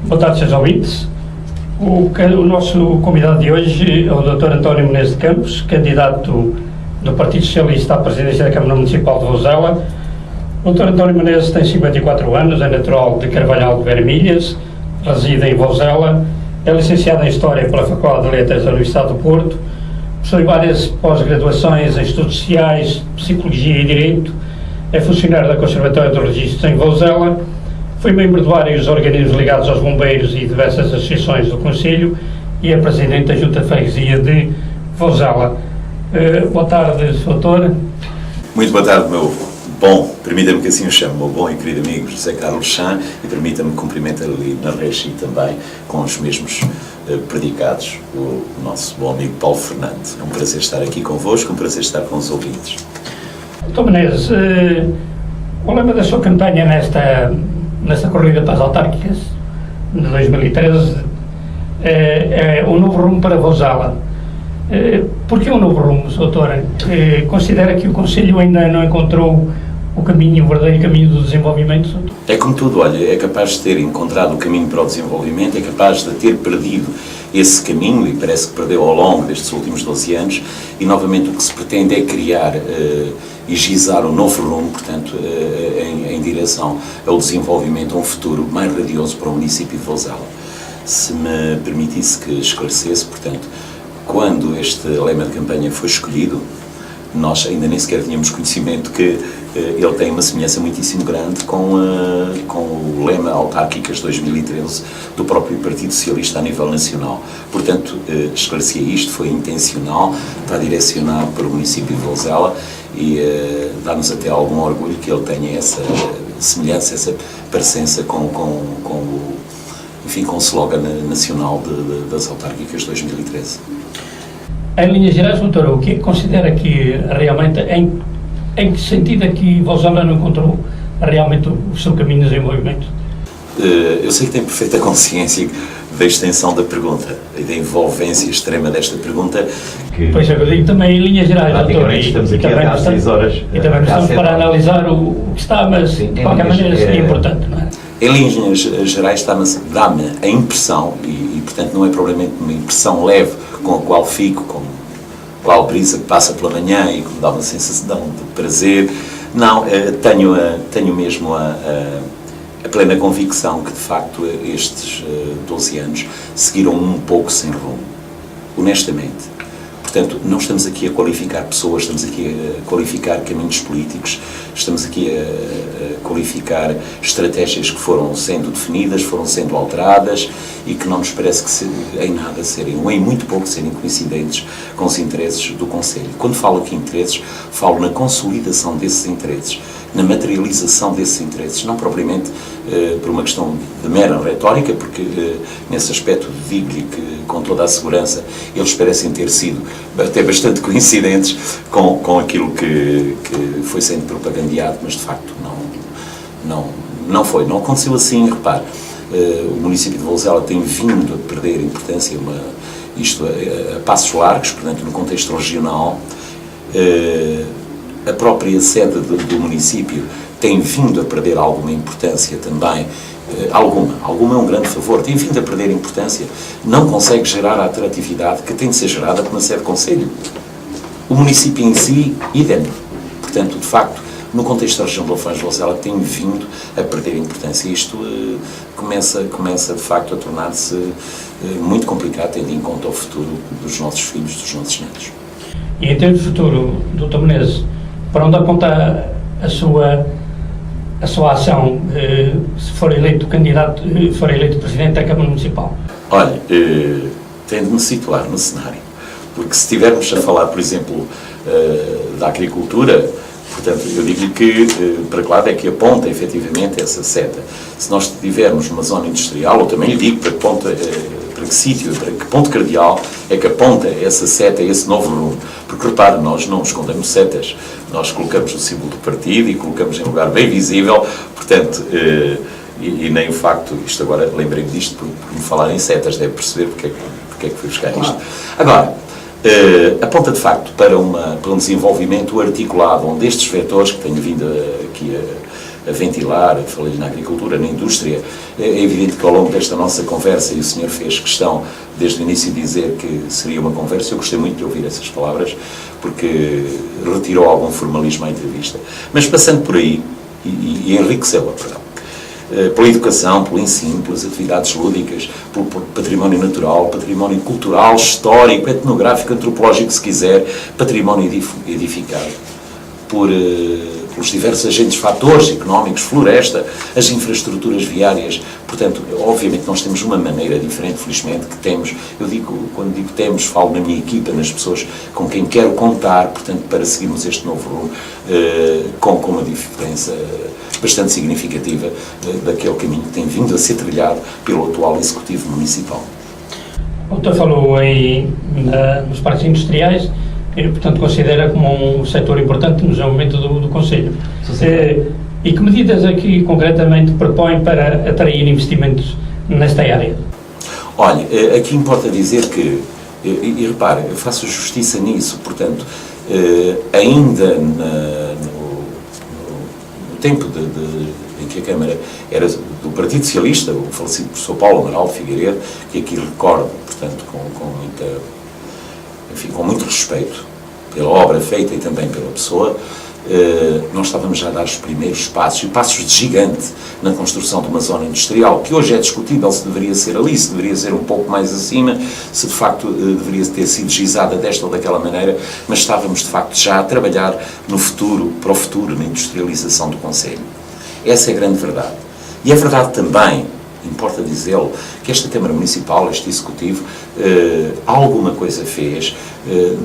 Boa tarde, seus ouvintes. O nosso convidado de hoje é o Dr. António Menezes de Campos, candidato do Partido Socialista à presidência da Câmara Municipal de Vozela. O Dr. António Menezes tem 54 anos, é natural de Carvalhal de Vermelhas, reside em Vozela, é licenciado em História pela Faculdade de Letras da Universidade do Porto, possui várias pós-graduações em Estudos Sociais, Psicologia e Direito, é funcionário da Conservatória dos Registros em Vozela, foi membro de vários organismos ligados aos bombeiros e diversas associações do Conselho e é presidente da Junta de Freguesia de Vozela. Boa tarde, doutor. Muito boa tarde, meu bom, permita-me que assim o chame, meu bom e querido amigo José Carlos Chan, e permita-me cumprimentar ali na Regi também com os mesmos predicados, o nosso bom amigo Paulo Fernando. É um prazer estar aqui convosco, um prazer estar com os ouvintes. Doutor Menezes, o lema da sua campanha nesta corrida para as autárquicas de 2013 é um novo rumo para Vozela. Por que um novo rumo, doutora? Considera que o Conselho ainda não encontrou o verdadeiro caminho do desenvolvimento? É como tudo, olha, é capaz de ter encontrado o caminho para o desenvolvimento, é capaz de ter perdido esse caminho, e parece que perdeu ao longo destes últimos 12 anos, e novamente o que se pretende é criar e gizar um novo rumo, portanto, em direção ao desenvolvimento, a um futuro mais radioso para o município de Vozela. Se me permitisse que esclarecesse, portanto, quando este lema de campanha foi escolhido, nós ainda nem sequer tínhamos conhecimento que ele tem uma semelhança muitíssimo grande com o lema Autárquicas 2013 do próprio Partido Socialista a nível nacional. Portanto, esclarecia isto, foi intencional, está direcionado para o município de Vozela e dá-nos até algum orgulho que ele tenha essa semelhança, essa parecença com o slogan nacional das Autárquicas 2013. Em linhas gerais, doutor, o que considera que realmente, em que sentido é que Vozela não encontrou realmente o seu caminho de desenvolvimento? Eu sei que tem perfeita consciência da extensão da pergunta e da envolvência extrema desta pergunta. Pois é, eu digo também em linhas gerais, doutor. Estamos aqui há 6 horas. E também não estamos para analisar o que está, mas sim, de qualquer maneira seria importante, não é? Em linhas gerais dá-me a impressão, e portanto não é propriamente uma impressão leve com a qual fico, com qual brisa que passa pela manhã e que me dá uma sensação de prazer. Não, tenho mesmo a plena convicção que de facto estes 12 anos seguiram um pouco sem rumo, honestamente. Portanto, não estamos aqui a qualificar pessoas, estamos aqui a qualificar caminhos políticos, estamos aqui a qualificar estratégias que foram sendo definidas, foram sendo alteradas e que não nos parece que em nada serem, ou em muito pouco serem coincidentes com os interesses do Conselho. Quando falo aqui em interesses, falo na consolidação desses interesses, na materialização desses interesses, não propriamente por uma questão de mera retórica, porque nesse aspecto digo-lhe que com toda a segurança eles parecem ter sido até bastante coincidentes com aquilo que foi sendo propagandeado, mas de facto não foi, não aconteceu assim. Repare, o município de Vozela tem vindo a perder importância, isto a passos largos, portanto no contexto regional. A própria sede do município tem vindo a perder alguma importância também, alguma é um grande favor, tem vindo a perder importância, não consegue gerar a atratividade que tem de ser gerada por uma sede de conselho. O município em si, idem. Portanto, de facto, no contexto da região de Alfãs de Vozela tem vindo a perder importância. Isto começa de facto a tornar-se muito complicado, tendo em conta o futuro dos nossos filhos, dos nossos netos. E em termos de futuro, Dr. Menezes, para onde aponta a sua ação se for eleito candidato, for eleito presidente da Câmara Municipal? Olha, tenho de me situar no cenário, porque se estivermos a falar, por exemplo, da agricultura, portanto, eu digo que para que lado é que aponta efetivamente essa seta. Se nós estivermos numa zona industrial, eu também lhe digo para que sítio, para que ponto cardeal é que aponta essa seta, esse novo rumo. Porque, repare, nós não escondemos setas, nós colocamos o símbolo do partido e colocamos em lugar bem visível, portanto, e nem o facto, isto agora lembrei-me disto por me falar em setas, deve perceber porque é que fui buscar isto. Agora, aponta de facto para um desenvolvimento articulado, onde estes vetores que tenho vindo aqui a ventilar, falei na agricultura, na indústria. É evidente que ao longo desta nossa conversa, e o senhor fez questão desde o início de dizer que seria uma conversa, eu gostei muito de ouvir essas palavras, porque retirou algum formalismo à entrevista. Mas passando por aí, e enriqueceu-a, perdão, pela educação, pelo ensino, pelas atividades lúdicas, pelo património natural, património cultural, histórico, etnográfico, antropológico, se quiser, património edificado, pelos diversos agentes, fatores económicos, floresta, as infraestruturas viárias. Portanto, obviamente nós temos uma maneira diferente, felizmente, que temos, quando digo temos, falo na minha equipa, nas pessoas com quem quero contar, portanto, para seguirmos este novo rumo, com uma diferença bastante significativa daquele caminho que tem vindo a ser trilhado pelo atual Executivo Municipal. O doutor falou aí nos parques industriais, e, portanto, considera como um setor importante no desenvolvimento do Conselho. E que medidas aqui, concretamente, propõe para atrair investimentos nesta área? Olha, aqui importa dizer que, e repare, eu faço justiça nisso, portanto, ainda no tempo em que a Câmara era do Partido Socialista, o falecido professor Paulo Amaral de Figueiredo, que aqui recordo, portanto, com muito respeito pela obra feita e também pela pessoa, nós estávamos já a dar os primeiros passos, e passos de gigante, na construção de uma zona industrial, que hoje é discutível se deveria ser ali, se deveria ser um pouco mais acima, se de facto deveria ter sido gizada desta ou daquela maneira, mas estávamos de facto já a trabalhar no futuro, para o futuro, na industrialização do Concelho. Essa é a grande verdade. E é verdade também, importa dizê-lo, que esta Câmara Municipal, este Executivo, alguma coisa fez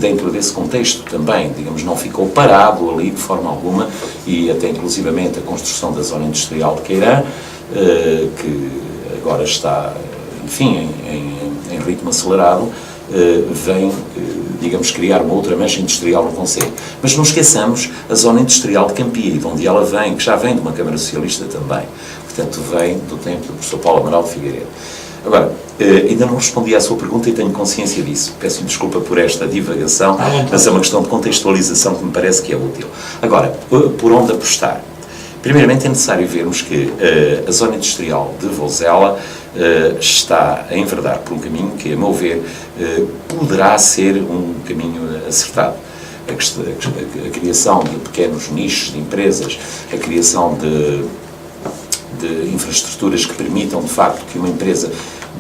dentro desse contexto também, digamos, não ficou parado ali de forma alguma, e até inclusivamente a construção da zona industrial de Queirã, que agora está, enfim, em ritmo acelerado, vem, digamos, criar uma outra mancha industrial no Concelho. Mas não esqueçamos a zona industrial de Campia, de onde ela vem, que já vem de uma Câmara Socialista também. Portanto, vem do tempo do professor Paulo Amaral de Figueiredo. Agora, ainda não respondi à sua pergunta e tenho consciência disso. Peço desculpa por esta divagação, mas é uma questão de contextualização que me parece que é útil. Agora, por onde apostar? Primeiramente, é necessário vermos que a zona industrial de Vozela está a enverdar por um caminho que, a meu ver, poderá ser um caminho acertado. A criação de pequenos nichos de empresas, a criação de infraestruturas que permitam, de facto, que uma empresa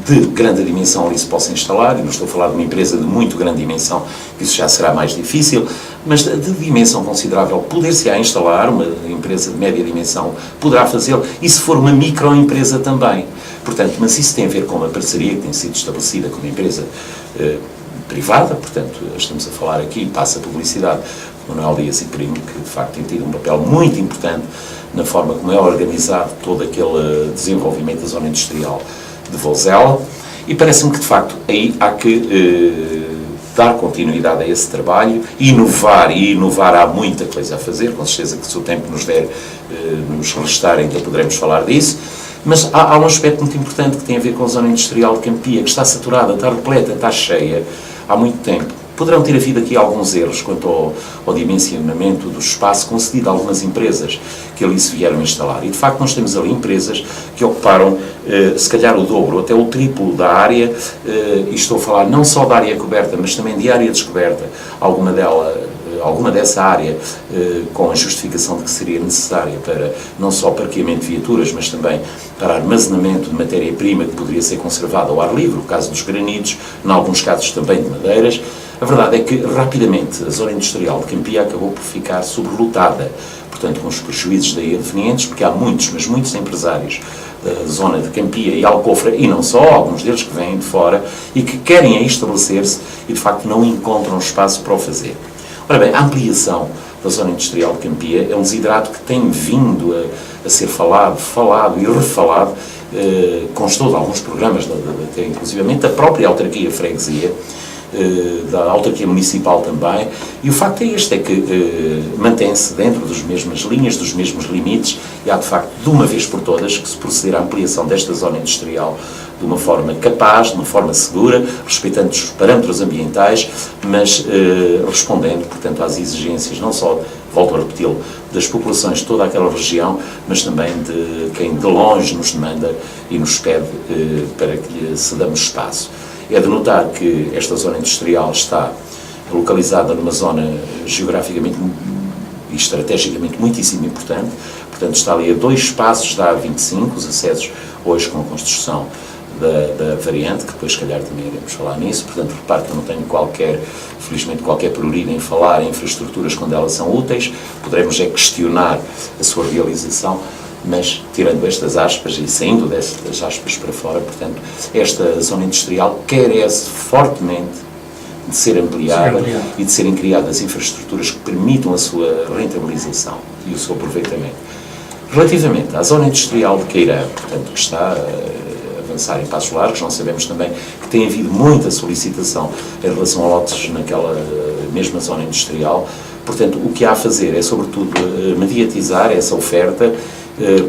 de grande dimensão ali se possa instalar, e não estou a falar de uma empresa de muito grande dimensão, que isso já será mais difícil, mas de dimensão considerável, poder-se-á instalar, uma empresa de média dimensão poderá fazê-lo, e se for uma microempresa também. Portanto, mas isso tem a ver com uma parceria que tem sido estabelecida com uma empresa privada, portanto, estamos a falar aqui, passa a publicidade, Manuel Dias e Primo, que de facto tem tido um papel muito importante na forma como é organizado todo aquele desenvolvimento da zona industrial de Vozela, e parece-me que de facto aí há que dar continuidade a esse trabalho, inovar, e inovar há muita coisa a fazer, com certeza que se o tempo nos restar ainda poderemos falar disso, mas há um aspecto muito importante que tem a ver com a zona industrial de Campia, que está saturada, está repleta, está cheia há muito tempo. Poderão ter havido aqui alguns erros quanto ao dimensionamento do espaço concedido a algumas empresas que ali se vieram instalar. E, de facto, nós temos ali empresas que ocuparam, se calhar, o dobro, até o triplo da área, e estou a falar não só da área coberta, mas também de área descoberta, alguma dessa área, com a justificação de que seria necessária para, não só parqueamento de viaturas, mas também para armazenamento de matéria-prima que poderia ser conservada ao ar livre, no caso dos granitos, em alguns casos também de madeiras. A verdade é que, rapidamente, a zona industrial de Campia acabou por ficar sobrelotada, portanto, com os prejuízos daí advenientes, porque há muitos, mas muitos empresários da zona de Campia e Alcofra, e não só, alguns deles que vêm de fora, e que querem aí estabelecer-se e, de facto, não encontram espaço para o fazer. Ora bem, a ampliação da zona industrial de Campia é um desidrato que tem vindo a ser falado e refalado, constou de alguns programas, até inclusivamente da própria autarquia freguesia, da autarquia municipal também, e o facto é este, é que mantém-se dentro das mesmas linhas, dos mesmos limites, e há de facto, de uma vez por todas, que se proceder à ampliação desta zona industrial de uma forma capaz, de uma forma segura, respeitando os parâmetros ambientais, mas respondendo, portanto, às exigências não só volto a repeti-lo, das populações de toda aquela região, mas também de quem de longe nos demanda e nos pede para que lhe cedamos espaço. É de notar que esta zona industrial está localizada numa zona geograficamente e estrategicamente muitíssimo importante, portanto está ali a 2 passos da A25, os acessos hoje com a construção da variante, que depois se calhar também iremos falar nisso, portanto repare que eu não tenho felizmente qualquer prioridade em falar em infraestruturas quando elas são úteis, poderemos questionar a sua realização, mas tirando estas aspas e saindo destas aspas para fora, portanto, esta zona industrial carece fortemente de ser ampliada e de serem criadas infraestruturas que permitam a sua rentabilização e o seu aproveitamento. Relativamente à zona industrial de Queirã, portanto, que está a avançar em passos largos, nós sabemos também que tem havido muita solicitação em relação a lotes naquela mesma zona industrial, portanto, o que há a fazer é, sobretudo, mediatizar essa oferta,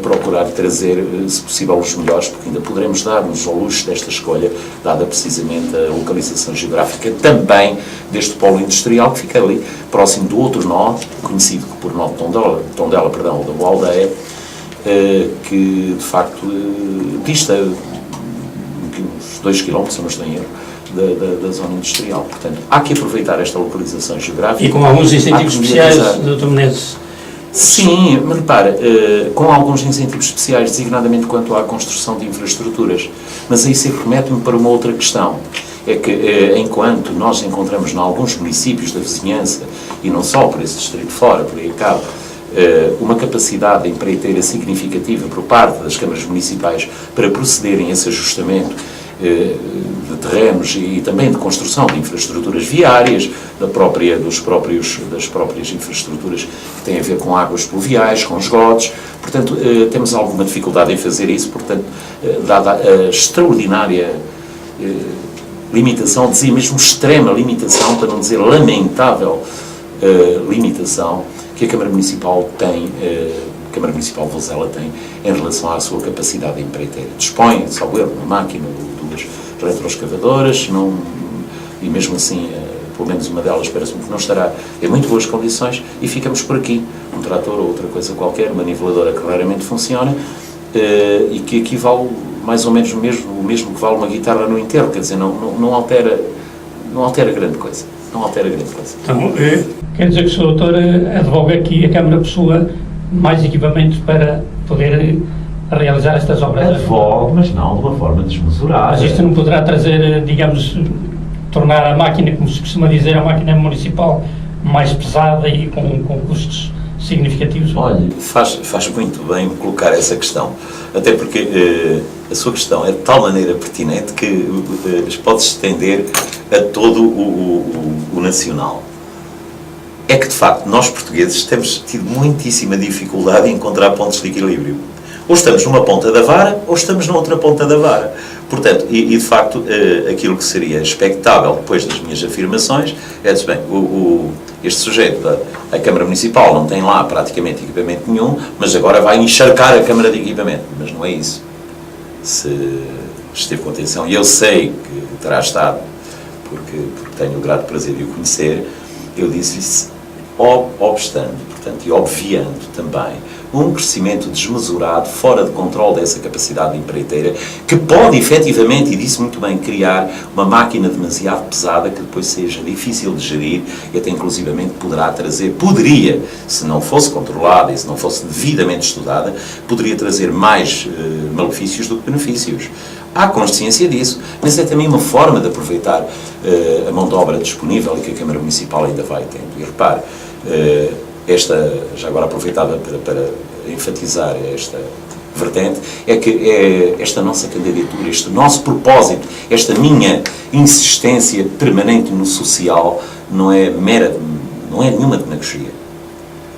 procurar trazer, se possível, os melhores, porque ainda poderemos dar-nos ao luxo desta escolha, dada precisamente a localização geográfica também deste polo industrial, que fica ali, próximo do outro nó, conhecido por nó de Tondela, ou da Boa Aldeia, que, de facto, dista uns 2 km, se não estou em erro, da zona industrial. Portanto, há que aproveitar esta localização geográfica. E com alguns incentivos especiais, Dr. Menezes? Sim, mas repara, com alguns incentivos especiais, designadamente quanto à construção de infraestruturas, mas aí sempre remete-me para uma outra questão, é que enquanto nós encontramos em alguns municípios da vizinhança, e não só por esse distrito fora, por aí acaba, uma capacidade de empreiteira significativa por parte das câmaras municipais para procederem a esse ajustamento de terrenos e também de construção de infraestruturas viárias, das próprias infraestruturas que têm a ver com águas pluviais, com esgotos. Portanto, temos alguma dificuldade em fazer isso, portanto, dada a extraordinária limitação, dizia mesmo extrema limitação, para não dizer lamentável limitação, que a Câmara Municipal tem, a Câmara Municipal de Vozela tem, em relação à sua capacidade de empreiteira. Dispõe, salvo erro, de uma máquina, duas retroescavadoras, e mesmo assim, pelo menos uma delas parece-me que não estará em muito boas condições, e ficamos por aqui. Um trator ou outra coisa qualquer, uma niveladora que raramente funciona, e que equivale mais ou menos o mesmo que vale uma guitarra no enterro, quer dizer, não altera grande coisa. Não altera grande coisa. Então, quer dizer que o Sr. Doutor advoga que a Câmara possua mais equipamentos para poder realizar estas obras? Advogo, mas não de uma forma desmesurada. Mas isto não poderá trazer, digamos, tornar a máquina, como se costuma dizer, a máquina municipal mais pesada e com custos significativos? Olha, faz muito bem colocar essa questão, até porque a sua questão é de tal maneira pertinente que pode-se estender a todo o nacional. É que, de facto, nós portugueses temos tido muitíssima dificuldade em encontrar pontos de equilíbrio. Ou estamos numa ponta da vara, ou estamos na outra ponta da vara. Portanto, de facto, aquilo que seria expectável depois das minhas afirmações é, bem, este sujeito da Câmara Municipal não tem lá praticamente equipamento nenhum, mas agora vai encharcar a Câmara de equipamento. Mas não é isso. Se esteve com atenção, e eu sei que terá estado, porque tenho o grato prazer de o conhecer, eu disse-lhe, obstante, portanto, e obviando também, um crescimento desmesurado, fora de controle dessa capacidade de empreiteira, que pode efetivamente, e disse muito bem, criar uma máquina demasiado pesada que depois seja difícil de gerir e até inclusivamente poderia, se não fosse controlada e se não fosse devidamente estudada, poderia trazer mais malefícios do que benefícios. Há consciência disso, mas é também uma forma de aproveitar a mão de obra disponível e que a Câmara Municipal ainda vai tendo. E repare, já agora aproveitava para enfatizar esta vertente, é que esta nossa candidatura, este nosso propósito, esta minha insistência permanente no social, não é nenhuma demagogia.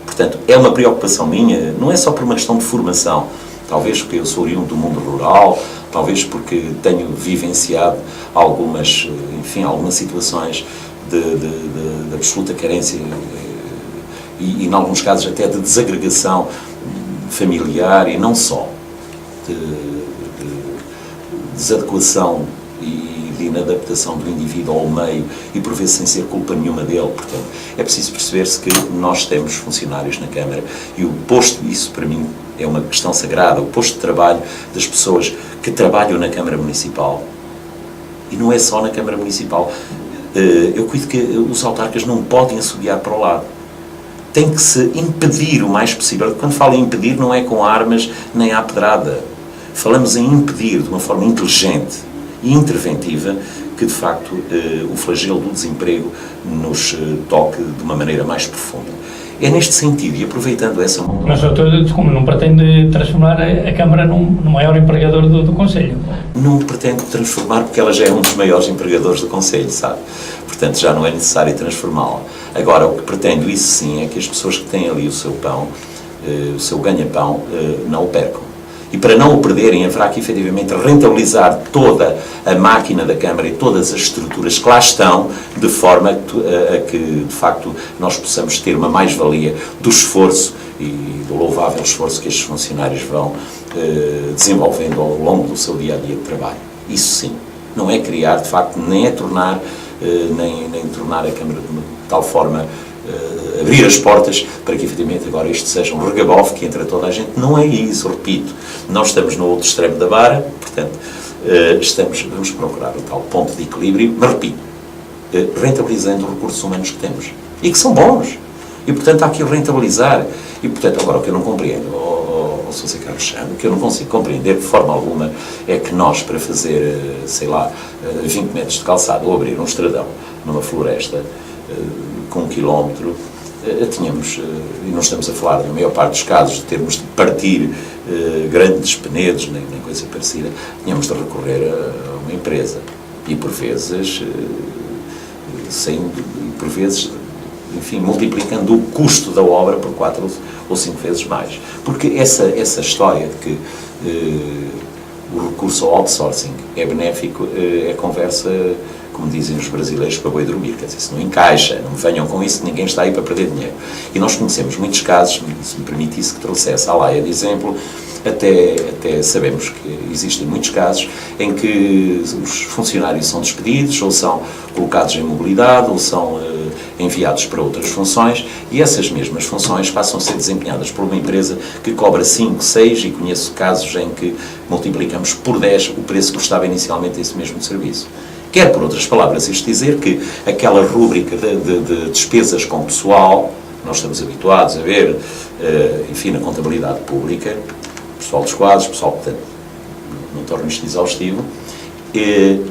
Portanto, é uma preocupação minha, não é só por uma questão de formação, talvez porque eu sou oriundo do mundo rural, talvez porque tenho vivenciado algumas situações de absoluta carência e, em alguns casos, até de desagregação familiar e não só, de desadequação e de inadaptação do indivíduo ao meio e por vezes sem ser culpa nenhuma dele. Portanto, é preciso perceber-se que nós temos funcionários na Câmara e o posto, isso para mim é uma questão sagrada, o posto de trabalho das pessoas que trabalham na Câmara Municipal, e não é só na Câmara Municipal, eu cuido que os autarcas não podem assobiar para o lado. Tem que se impedir o mais possível. Quando falo em impedir, não é com armas nem à pedrada. Falamos em impedir de uma forma inteligente e interventiva que, de facto, o flagelo do desemprego nos toque de uma maneira mais profunda. É neste sentido, e aproveitando essa... Mas, doutor, como não pretende transformar a Câmara no maior empregador do Conselho? Não pretendo transformar, porque ela já é um dos maiores empregadores do Conselho, sabe? Portanto, já não é necessário transformá-la. Agora, o que pretendo, isso sim, é que as pessoas que têm ali o seu pão, o seu ganha-pão, não o percam. E para não o perderem, haverá que efetivamente rentabilizar toda a máquina da Câmara e todas as estruturas que lá estão, de forma a que, de facto, nós possamos ter uma mais-valia do esforço e do louvável esforço que estes funcionários vão desenvolvendo ao longo do seu dia-a-dia de trabalho. Isso sim. Não é criar, de facto, nem é tornar, nem tornar a Câmara de tal forma abrir as portas para que efetivamente agora isto seja um regabof que entra toda a gente. Não é isso, repito. Nós estamos no outro extremo da vara, portanto, vamos procurar o tal ponto de equilíbrio, mas repito, rentabilizando os recursos humanos que temos e que são bons. E portanto há que o rentabilizar. E portanto, agora o que eu não compreendo, Sr. Carlos Chão, o que eu não consigo compreender de forma alguma é que nós, para fazer, sei lá, 20 metros de calçado ou abrir um estradão numa floresta com 1 quilómetro, tínhamos, e não estamos a falar, na maior parte dos casos, de termos de partir grandes penedos, nem coisa parecida, tínhamos de recorrer a uma empresa. E por vezes, enfim, multiplicando o custo da obra por 4 ou 5 vezes mais. Porque essa história de que o recurso ao outsourcing é benéfico, é conversa, como dizem os brasileiros, para boi dormir. Quer dizer, isso não encaixa, não me venham com isso, ninguém está aí para perder dinheiro. E nós conhecemos muitos casos, se me permitisse que trouxesse a Laia de exemplo, até sabemos que existem muitos casos em que os funcionários são despedidos, ou são colocados em mobilidade, ou são enviados para outras funções, e essas mesmas funções passam a ser desempenhadas por uma empresa que cobra 5, 6, e conheço casos em que multiplicamos por 10 o preço que custava inicialmente esse mesmo serviço. Quer, por outras palavras, isto dizer que aquela rúbrica de despesas com pessoal, nós estamos habituados a ver, enfim, na contabilidade pública, pessoal dos quadros, pessoal, portanto, não torno isto exaustivo,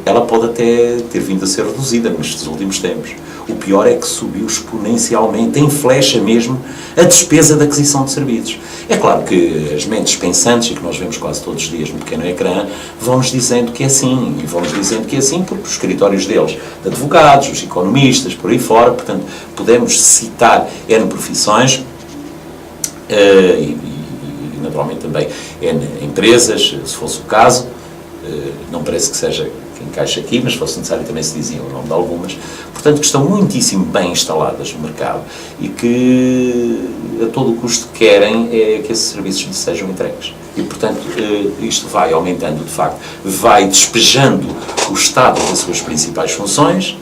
ela pode até ter vindo a ser reduzida nestes últimos tempos. O pior é que subiu exponencialmente, em flecha mesmo, a despesa de aquisição de serviços. É claro que as mentes pensantes, e que nós vemos quase todos os dias no pequeno ecrã, vão-nos dizendo que é assim, e vão-nos dizendo que é assim porque os escritórios deles, de advogados, os economistas, por aí fora, portanto, podemos citar N profissões, e naturalmente também N empresas, se fosse o caso, não parece que seja que encaixe aqui, mas se fosse necessário também se dizia o nome de algumas, portanto que estão muitíssimo bem instaladas no mercado e que a todo o custo querem é que esses serviços lhes sejam entregues. E portanto isto vai aumentando de facto, vai despejando o Estado das suas principais funções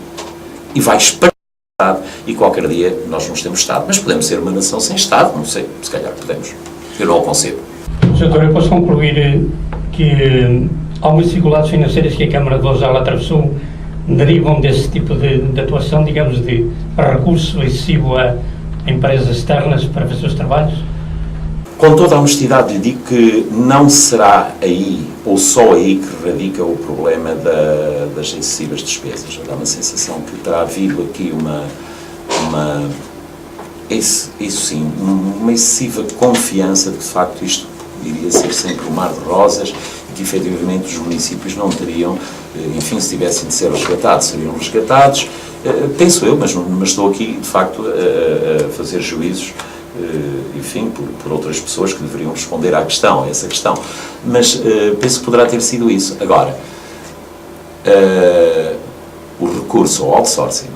e vai espalhando o Estado, e qualquer dia nós não temos Estado, mas podemos ser uma nação sem Estado, não sei, se calhar podemos, eu não o concebo. Doutor, eu posso concluir que algumas dificuldades financeiras que a Câmara de Lousada atravessou derivam desse tipo de atuação, digamos, de recurso excessivo a empresas externas para fazer os trabalhos? Com toda a honestidade lhe digo que não será aí, ou só aí, que radica o problema das excessivas despesas. Dá uma sensação que terá havido aqui isso sim, uma excessiva confiança de que, de facto, isto iria ser sempre um mar de rosas e que, efetivamente, os municípios não teriam, enfim, se tivessem de ser resgatados, seriam resgatados. Penso eu, mas estou aqui, de facto, a fazer juízos, enfim, por outras pessoas que deveriam responder à questão, a essa questão. Mas penso que poderá ter sido isso. Agora, o recurso ao outsourcing,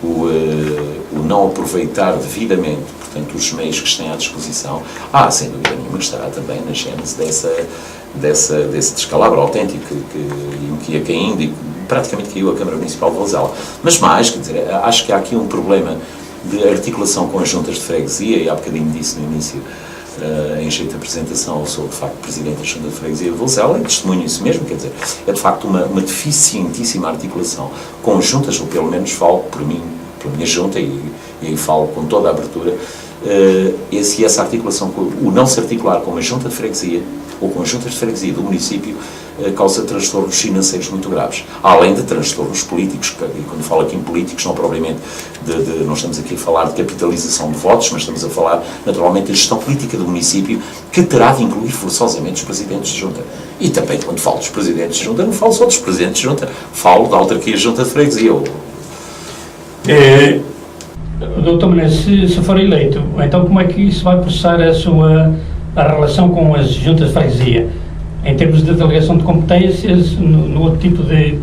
o não aproveitar devidamente, portanto, os meios que têm à disposição, sem dúvida nenhuma que estará também na gênese desse descalabro autêntico que ia caindo e praticamente caiu a Câmara Municipal de Vozela. Mas mais, quer dizer, acho que há aqui um problema de articulação com as juntas de freguesia, e há bocadinho disse no início, em jeito de apresentação, eu sou de facto Presidente da Junta de Freguesia de Vozela e testemunho isso mesmo, quer dizer, é de facto uma deficientíssima articulação com as juntas, ou pelo menos falo por mim, pela minha junta, e aí falo com toda a abertura, essa articulação, o não se articular com a junta de freguesia ou com as juntas de freguesia do município causa transtornos financeiros muito graves, além de transtornos políticos, e quando falo aqui em políticos, não propriamente não estamos aqui a falar de capitalização de votos, mas estamos a falar naturalmente da gestão política do município, que terá de incluir forçosamente os presidentes de junta. E também quando falo dos presidentes de junta, não falo só dos presidentes de junta, falo da autarquia de junta de freguesia. Doutor Menezes, se for eleito, então como é que isso vai processar a relação com as juntas de freguesia? Em termos de delegação de competências, no outro tipo de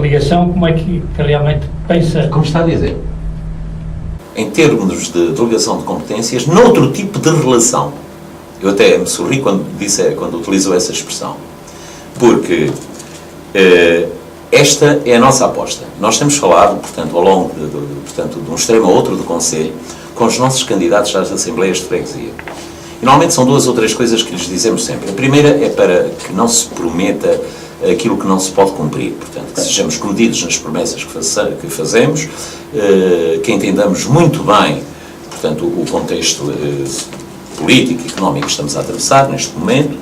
ligação, como é que realmente pensa? Como está a dizer? Em termos de delegação de competências, noutro tipo de relação. Eu até me sorri quando utilizou essa expressão. Porque esta é a nossa aposta. Nós temos falado, portanto, ao longo de um extremo a outro do Conselho, com os nossos candidatos às Assembleias de Freguesia. E, normalmente são 2 ou 3 coisas que lhes dizemos sempre. A primeira é para que não se prometa aquilo que não se pode cumprir. Portanto, que sejamos comedidos nas promessas que fazemos, que entendamos muito bem, portanto, o contexto político e económico que estamos a atravessar neste momento,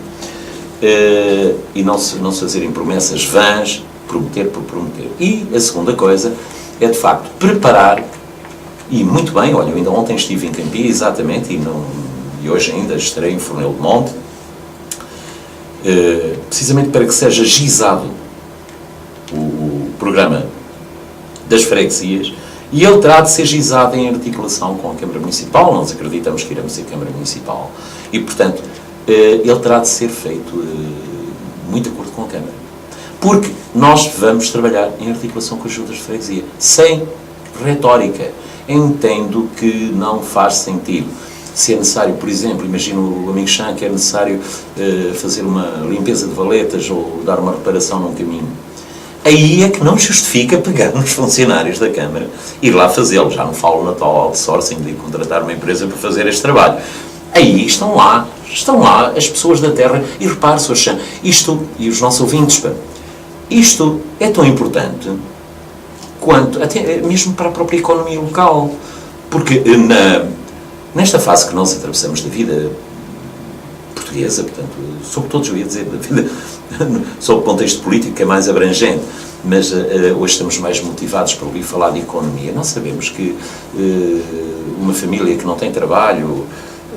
e não se fazerem promessas vãs, prometer por prometer. E a segunda coisa é, de facto, preparar, e muito bem, olha, eu ainda ontem estive em Campia, exatamente, e hoje ainda estarei em Fornel de Monte, precisamente para que seja gizado o programa das freguesias, e ele terá de ser gizado em articulação com a Câmara Municipal. Nós acreditamos que iremos ser Câmara Municipal, e, portanto, ele terá de ser feito muito de acordo com a Câmara. Porque nós vamos trabalhar em articulação com as juntas de freguesia, sem retórica. Entendo que não faz sentido. Se é necessário, por exemplo, imagino o amigo Chan, que é necessário fazer uma limpeza de valetas ou dar uma reparação num caminho. Aí é que não justifica pegar nos funcionários da Câmara e ir lá fazê-lo. Já não falo na tal outsourcing de contratar uma empresa para fazer este trabalho. Aí estão lá as pessoas da terra, e repare, Sr. Chan, isto, e os nossos ouvintes, isto é tão importante quanto, até mesmo para a própria economia local, porque nesta fase que nós atravessamos da vida portuguesa, portanto, sobre todos eu ia dizer, da vida, sob o contexto político que é mais abrangente, mas hoje estamos mais motivados para ouvir falar de economia. Nós sabemos que uma família que não tem trabalho,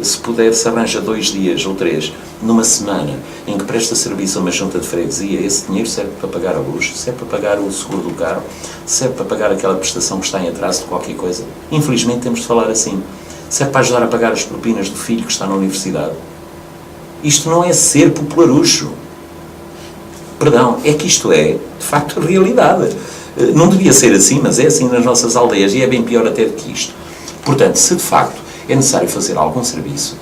se puder, se arranja 2 dias ou 3 numa semana em que presta serviço a uma junta de freguesia, esse dinheiro serve para pagar a luz, serve para pagar o seguro do carro, serve para pagar aquela prestação que está em atraso de qualquer coisa. Infelizmente temos de falar assim. Serve para ajudar a pagar as propinas do filho que está na universidade. Isto não é ser popularucho. Perdão, é que isto é, de facto, a realidade. Não devia ser assim, mas é assim nas nossas aldeias, e é bem pior até do que isto. Portanto, se de facto é necessário fazer algum serviço,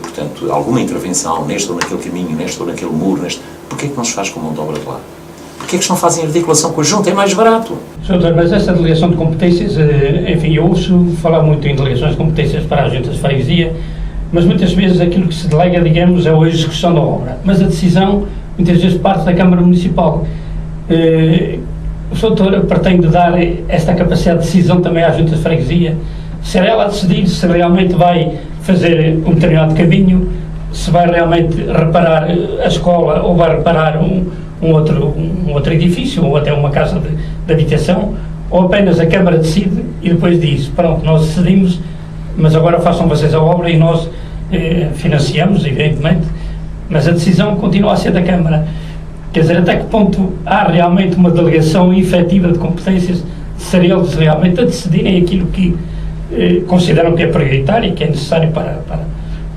portanto, alguma intervenção neste ou naquele caminho, neste ou naquele muro, porquê é que não se faz com mão de obra de lá? Porquê é que não fazem articulação conjunta? É mais barato. Doutor, mas essa delegação de competências, enfim, eu ouço falar muito em delegações de competências para as juntas de freguesia, mas muitas vezes aquilo que se delega, digamos, é a execução da obra. Mas a decisão, muitas vezes, parte da Câmara Municipal. O Sr. Doutor pretende dar esta capacidade de decisão também à junta de freguesia? Será ela a decidir se realmente vai fazer um determinado caminho, se vai realmente reparar a escola ou vai reparar um outro edifício ou até uma casa de habitação, ou apenas a Câmara decide e depois diz, pronto, nós decidimos, mas agora façam vocês a obra e nós financiamos, evidentemente, mas a decisão continua a ser da Câmara. Quer dizer, até que ponto há realmente uma delegação efetiva de competências de ser eles realmente a decidirem aquilo que consideram que é prioritário e que é necessário para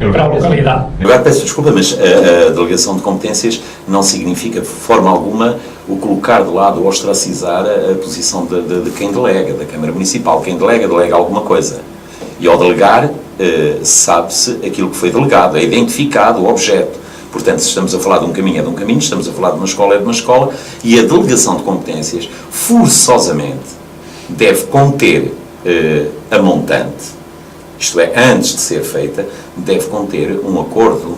a localidade. Agora peço desculpa, mas a delegação de competências não significa de forma alguma o colocar de lado ou ostracizar a posição de quem delega, da Câmara Municipal. Quem delega alguma coisa. E ao delegar, sabe-se aquilo que foi delegado, é identificado o objeto. Portanto, se estamos a falar de um caminho, é de um caminho, estamos a falar de uma escola, é de uma escola, e a delegação de competências, forçosamente, deve conter a montante, isto é, antes de ser feita, deve conter um acordo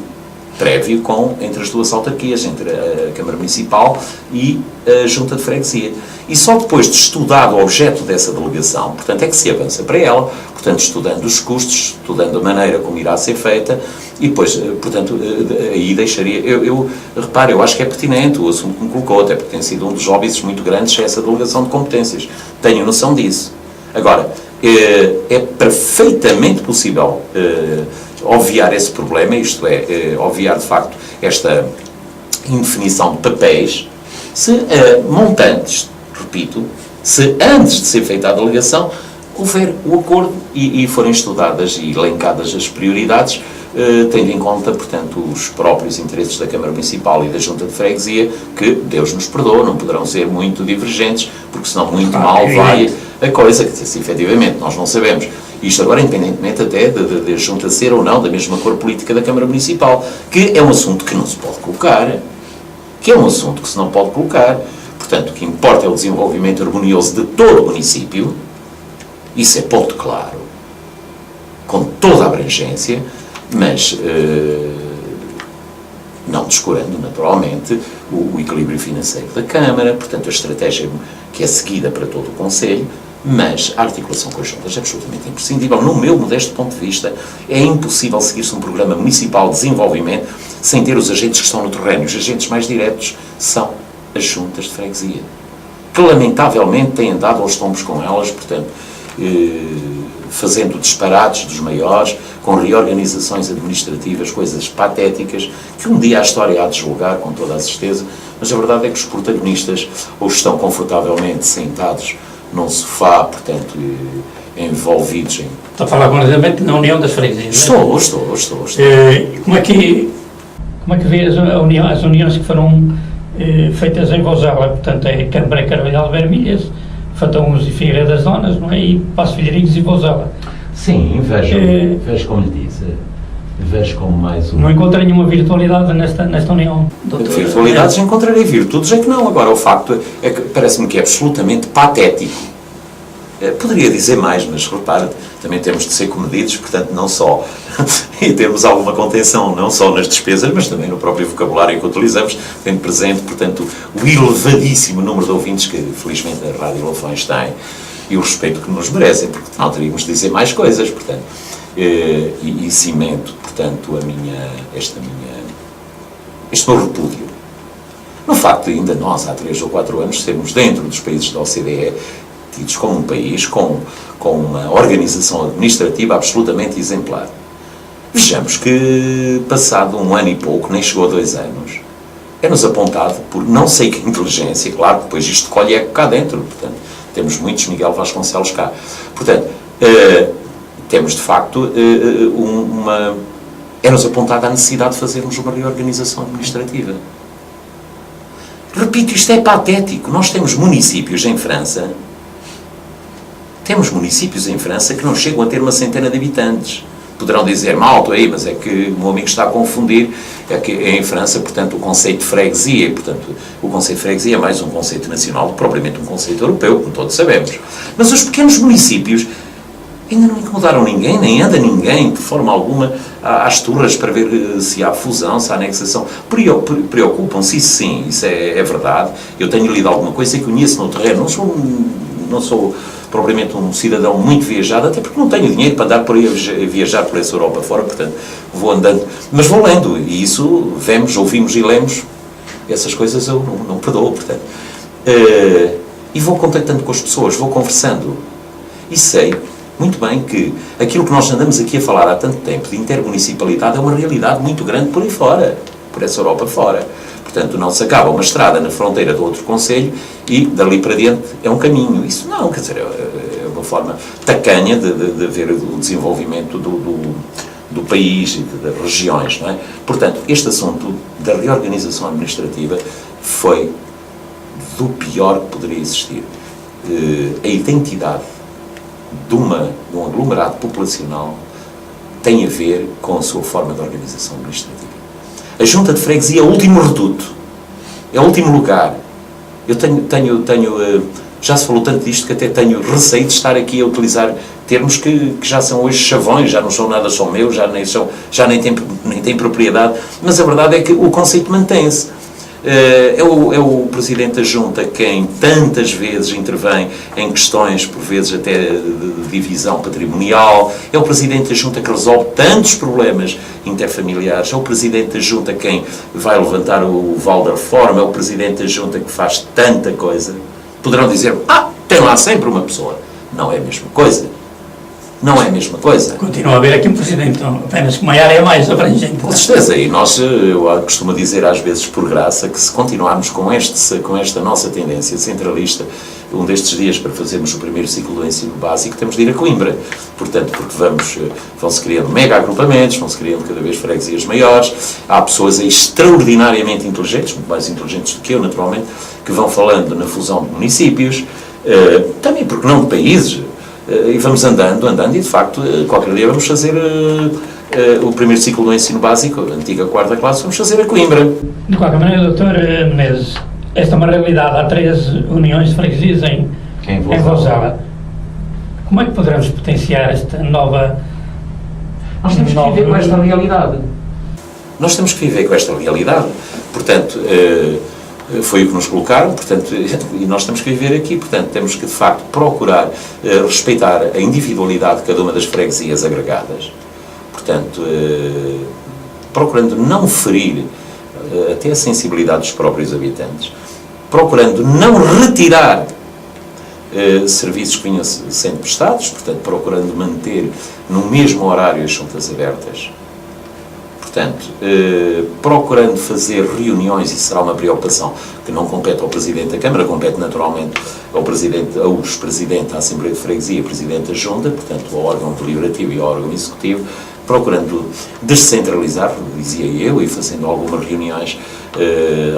prévio entre as duas autarquias, entre a Câmara Municipal e a Junta de Freguesia. E só depois de estudado o objeto dessa delegação, portanto, é que se avança para ela, portanto, estudando os custos, estudando a maneira como irá ser feita, e depois, portanto, aí deixaria... Repare, eu acho que é pertinente o assunto que me colocou, até porque tem sido um dos óbices muito grandes essa delegação de competências. Tenho noção disso. Agora, é perfeitamente possível obviar esse problema, isto é, obviar, de facto, esta indefinição de papéis, se montantes, repito, se antes de ser feita a delegação, houver o acordo e forem estudadas e elencadas as prioridades, tendo em conta, portanto, os próprios interesses da Câmara Municipal e da Junta de Freguesia, que, Deus nos perdoa, não poderão ser muito divergentes, porque senão muito mal vai a coisa, que se efetivamente nós não sabemos. Isto agora, independentemente até de a Junta ser ou não da mesma cor política da Câmara Municipal, que é um assunto que não se pode colocar, Portanto, o que importa é o desenvolvimento harmonioso de todo o município, isso é ponto claro, com toda a abrangência, mas não descurando, naturalmente, o equilíbrio financeiro da Câmara, portanto, a estratégia que é seguida para todo o Conselho, mas a articulação com as juntas é absolutamente imprescindível. No meu modesto ponto de vista, é impossível seguir-se um programa municipal de desenvolvimento sem ter os agentes que estão no terreno. Os agentes mais diretos são as juntas de freguesia, que lamentavelmente têm andado aos tombos com elas, portanto, fazendo disparates dos maiores, com reorganizações administrativas, coisas patéticas, que um dia a história há de julgar com toda a certeza, mas a verdade é que os protagonistas ou estão confortavelmente sentados num sofá, portanto, envolvidos em... Está a falar concretamente na União das Freguesias, não é? Estou. Como é que vê as uniões que foram feitas em Vozela? Portanto, é Câmara Carvalhal Vermelhas, Fatões e Figueira das Donas, não é? E Passo Filheirinhos e Vozela. Sim, vejo como lhe disse, vejo como mais um... Não encontrei nenhuma virtualidade nesta união, doutor? Virtualidades encontrarei, virtudes é que não. Agora, o facto é que parece-me que é absolutamente patético. Poderia dizer mais, mas repare, também temos de ser comedidos, portanto, não só em termos alguma contenção, não só nas despesas, mas também no próprio vocabulário que utilizamos, tendo presente, portanto, o elevadíssimo número de ouvintes que, felizmente, a Rádio Lafões tem e o respeito que nos merecem, porque não teríamos de dizer mais coisas, portanto, e cimento, portanto, este meu repúdio. No facto de ainda nós, há 3 ou 4 anos, sermos dentro dos países da OCDE, tidos como um país com uma organização administrativa absolutamente exemplar. Vejamos que, passado 1 ano e pouco, nem chegou a 2 anos, é-nos apontado por não sei que inteligência, claro que depois isto colhe eco cá dentro, portanto, temos muitos Miguel Vasconcelos cá. Portanto, temos de facto é-nos apontada a necessidade de fazermos uma reorganização administrativa. Repito, isto é patético. Nós temos municípios em França que não chegam a ter 100 de habitantes. Poderão dizer, malto, aí, mas é que o meu amigo está a confundir, é que em França, portanto, o conceito de freguesia, portanto, o conceito de freguesia é mais um conceito nacional do que propriamente um conceito europeu, como todos sabemos. Mas os pequenos municípios ainda não incomodaram ninguém, nem anda ninguém, de forma alguma, às turras para ver se há fusão, se há anexação. Preocupam-se, isso sim, isso é verdade. Eu tenho lido alguma coisa e conheço no terreno, não sou propriamente um cidadão muito viajado, até porque não tenho dinheiro para andar por aí a viajar por essa Europa fora, portanto, vou andando, mas vou lendo, e isso vemos, ouvimos e lemos, essas coisas eu não perdoo, portanto. E vou contactando com as pessoas, vou conversando, e sei muito bem que aquilo que nós andamos aqui a falar há tanto tempo, de intermunicipalidade, é uma realidade muito grande por aí fora, por essa Europa fora. Portanto, não se acaba uma estrada na fronteira do outro concelho e dali para diante é um caminho. Isso não, quer dizer, é uma forma tacanha de ver o desenvolvimento do país e das regiões, não é? Portanto, este assunto da reorganização administrativa foi do pior que poderia existir. A identidade de um aglomerado populacional tem a ver com a sua forma de organização administrativa. A junta de freguesia é o último reduto, é o último lugar. Eu já se falou tanto disto que até tenho receio de estar aqui a utilizar termos que já são hoje chavões, já não são nada, são meus, já nem têm propriedade, mas a verdade é que o conceito mantém-se. É o Presidente da Junta quem tantas vezes intervém em questões, por vezes até de divisão patrimonial, é o Presidente da Junta que resolve tantos problemas interfamiliares, é o Presidente da Junta quem vai levantar o Val da Reforma, é o Presidente da Junta que faz tanta coisa. Poderão dizer, tem lá sempre uma pessoa. Não é a mesma coisa. Não é a mesma coisa. Continua a haver aqui um Presidente, apenas com uma área mais abrangente. Com certeza, e eu costumo dizer às vezes por graça que se continuarmos com esta nossa tendência centralista, um destes dias para fazermos o primeiro ciclo do ensino básico, temos de ir a Coimbra. Portanto, porque vão-se criando mega agrupamentos, vão-se criando cada vez freguesias maiores, há pessoas aí extraordinariamente inteligentes, muito mais inteligentes do que eu, naturalmente, que vão falando na fusão de municípios, também porque não de países, e vamos andando, e de facto, qualquer dia vamos fazer o primeiro ciclo do ensino básico, a antiga quarta classe, vamos fazer a Coimbra. De qualquer maneira, Dr. Menezes, esta é uma realidade. Há 3 uniões de freguesias em Vozela. Como é que poderemos potenciar esta nova... Nós temos que viver com esta realidade. Nós temos que viver com esta realidade. Portanto, foi o que nos colocaram, portanto, e nós temos que viver aqui, portanto, temos que, de facto, procurar respeitar a individualidade de cada uma das freguesias agregadas, portanto, procurando não ferir até a sensibilidade dos próprios habitantes, procurando não retirar serviços que vinham sendo prestados, portanto, procurando manter no mesmo horário as juntas abertas. Portanto, procurando fazer reuniões, e será uma preocupação que não compete ao Presidente da Câmara, compete naturalmente aos Presidentes da Assembleia de Freguesia e Presidente da Junta, portanto, ao órgão deliberativo e ao órgão executivo, procurando descentralizar, dizia eu, e fazendo algumas reuniões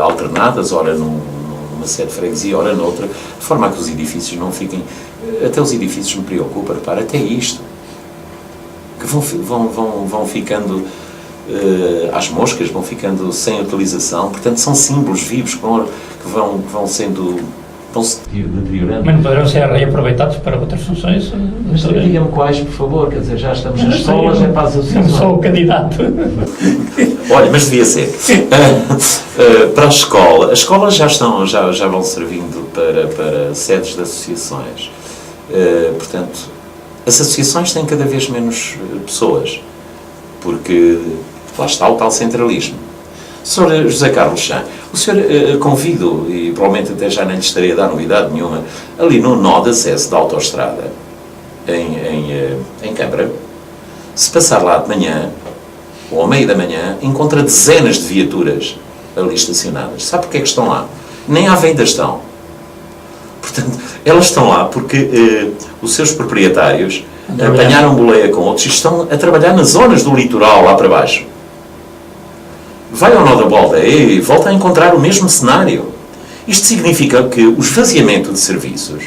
alternadas, ora numa sede de freguesia, ora noutra, de forma a que os edifícios não fiquem... Até os edifícios me preocupam, repara, até isto, que vão ficando... às moscas, vão ficando sem utilização, portanto são símbolos vivos que vão sendo deteriorando. Mas não poderão ser reaproveitados para outras funções? Mas diga-me quais, por favor, quer dizer, já estamos nas escolas, é para as associações. Não sou o candidato. Olha, mas devia ser. Para a escola, as escolas já vão servindo para sedes de associações. Portanto, as associações têm cada vez menos pessoas, porque lá está o tal centralismo. Sr. José Carlos Chã, o senhor convido, e provavelmente até já nem lhe estaria a dar novidade nenhuma, ali no nó de acesso da autoestrada, em Câmara, se passar lá de manhã, ou ao meio da manhã, encontra dezenas de viaturas ali estacionadas. Sabe porquê é que estão lá? Nem à venda estão. Portanto, elas estão lá porque os seus proprietários apanharam boleia com outros e estão a trabalhar nas zonas do litoral, lá para baixo. Vai ao nó da Bolda e volta a encontrar o mesmo cenário. Isto significa que o esvaziamento de serviços,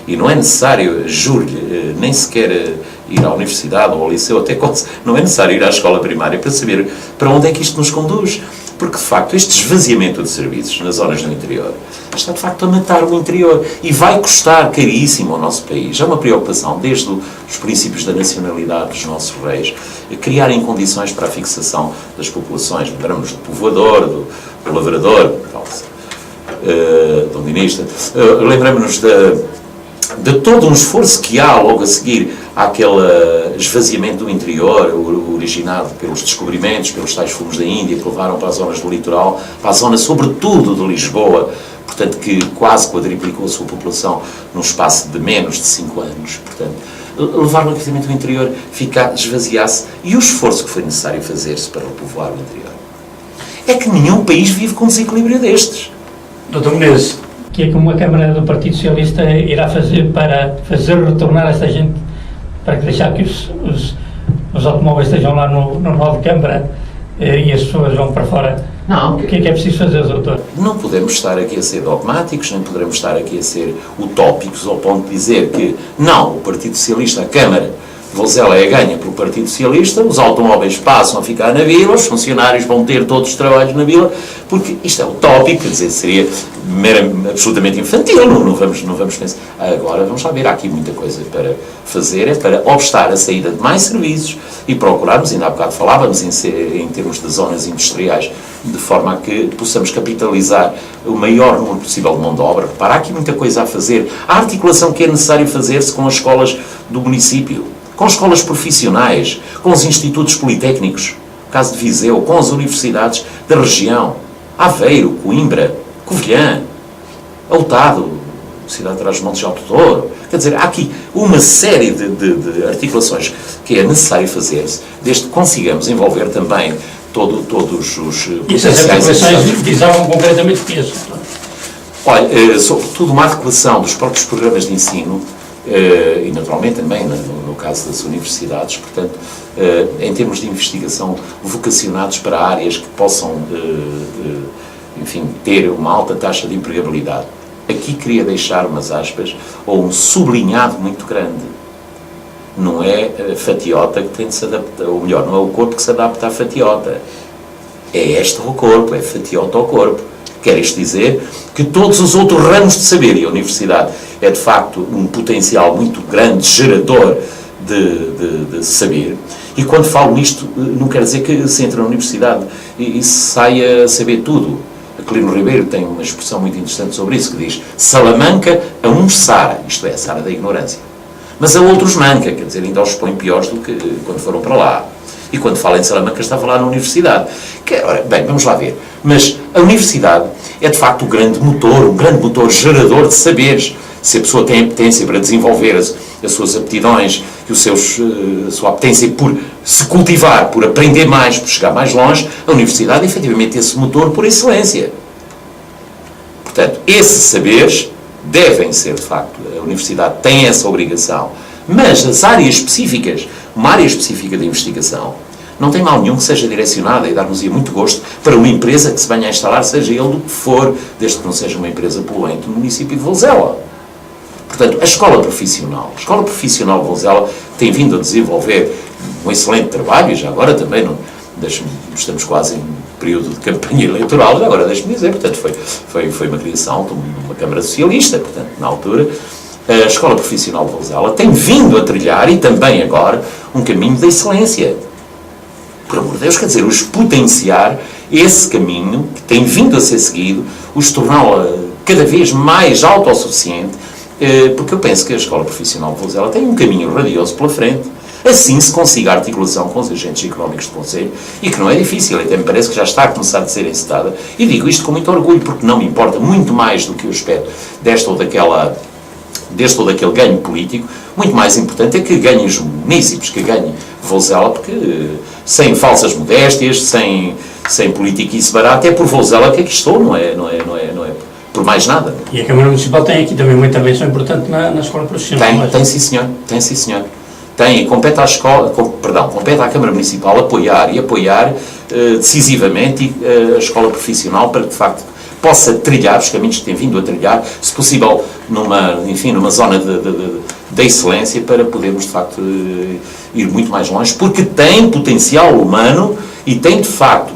e não é necessário, juro-lhe, nem sequer ir à universidade ou ao liceu, até quase, não é necessário ir à escola primária para saber para onde é que isto nos conduz. Porque, de facto, este esvaziamento de serviços nas zonas do interior está, de facto, a matar o interior e vai custar caríssimo ao nosso país. É uma preocupação, desde os princípios da nacionalidade dos nossos reis, criarem condições para a fixação das populações. Lembramos do povoador, do lavrador, do ministro. Lembramos de todo um esforço que há logo a seguir àquele esvaziamento do interior, originado pelos descobrimentos, pelos tais fumos da Índia, que levaram para as zonas do litoral, para a zona sobretudo de Lisboa, portanto que quase quadriplicou a sua população num espaço de menos de 5 anos, portanto, levaram o crescimento do interior, esvaziasse, e o esforço que foi necessário fazer-se para repovoar o interior. É que nenhum país vive com um desequilíbrio destes. Dr. Menezes, o que é que uma Câmara do Partido Socialista irá fazer para fazer retornar esta gente, para deixar que os automóveis estejam lá no nó de Câmara e as pessoas vão para fora? Não. O que é preciso fazer, doutor? Não podemos estar aqui a ser dogmáticos, nem poderemos estar aqui a ser utópicos ao ponto de dizer que não, o Partido Socialista, a Câmara, Vozela é ganha pelo Partido Socialista, os automóveis passam a ficar na vila, os funcionários vão ter todos os trabalhos na vila, porque isto é utópico, quer dizer, seria absolutamente infantil, não vamos pensar. Agora, vamos lá ver, há aqui muita coisa para fazer, é para obstar a saída de mais serviços e procurarmos, ainda há bocado falávamos em termos de zonas industriais, de forma a que possamos capitalizar o maior número possível de mão de obra. Repara, há aqui muita coisa a fazer. A articulação que é necessário fazer-se com as escolas do município, com as escolas profissionais, com os institutos politécnicos, no caso de Viseu, com as universidades da região, Aveiro, Coimbra, Covilhã, Outado, Cidade de Trás-os-Montes e Alto Douro. Quer dizer, há aqui uma série de articulações que é necessário fazer-se, desde que consigamos envolver também todos os e essas articulações visavam concretamente o que é? Olha, sobretudo uma articulação dos próprios programas de ensino e naturalmente também no caso das universidades, portanto, em termos de investigação, vocacionados para áreas que possam, enfim, ter uma alta taxa de empregabilidade. Aqui queria deixar umas aspas, ou um sublinhado muito grande. Não é a fatiota que tem de se adaptar, ou melhor, não é o corpo que se adapta à fatiota. É este o corpo, é fatiota ao corpo. Quer isto dizer que todos os outros ramos de saber, e a universidade é de facto um potencial muito grande, gerador de saber, e quando falo nisto, não quer dizer que se entre na universidade e se saia a saber tudo. Aquilino Ribeiro tem uma expressão muito interessante sobre isso, que diz: Salamanca a uns Sara, isto é, a Sara da ignorância. Mas a outros manca, quer dizer, ainda os põe piores do que quando foram para lá. E quando fala em Salamanca, está a falar na universidade. Ora, bem, vamos lá ver. Mas a universidade é, de facto, um grande motor gerador de saberes. Se a pessoa tem apetência para desenvolver as suas aptidões e a sua apetência por se cultivar, por aprender mais, por chegar mais longe, a universidade é, efetivamente, esse motor por excelência. Portanto, esses saberes devem ser, de facto, a universidade tem essa obrigação, mas as áreas específicas, uma área específica de investigação, não tem mal nenhum que seja direcionada, e dar-nos-ia muito gosto, para uma empresa que se venha a instalar, seja ele do que for, desde que não seja uma empresa poluente no município de Vozela. Portanto, a Escola Profissional de Vozela tem vindo a desenvolver um excelente trabalho, e já agora também, estamos quase em período de campanha eleitoral, já agora deixe-me dizer, portanto, foi uma criação de uma Câmara Socialista, portanto, na altura, a Escola Profissional de Vozela tem vindo a trilhar, e também agora, um caminho da excelência. Por amor de Deus, quer dizer, os potenciar esse caminho que tem vindo a ser seguido, os torná-la cada vez mais autossuficiente, porque eu penso que a Escola Profissional de Vozela tem um caminho radioso pela frente. Assim se consiga a articulação com os agentes económicos do Conselho, e que não é difícil, até me parece que já está a começar a ser encetada, e digo isto com muito orgulho, porque não me importa muito mais do que o aspecto deste ou daquele ganho político. Muito mais importante é que ganhem os munícipes, que ganhem Vozela, porque sem falsas modéstias, sem politiquice barata, é por Vozela que aqui estou, não é por mais nada. E a Câmara Municipal tem aqui também uma intervenção importante na Escola Profissional. Tem sim senhor. Tem, compete à Câmara Municipal apoiar decisivamente a Escola Profissional para que, de facto, possa trilhar os caminhos que tem vindo a trilhar, se possível, numa zona de excelência, para podermos, de facto, ir muito mais longe, porque tem potencial humano e tem, de facto,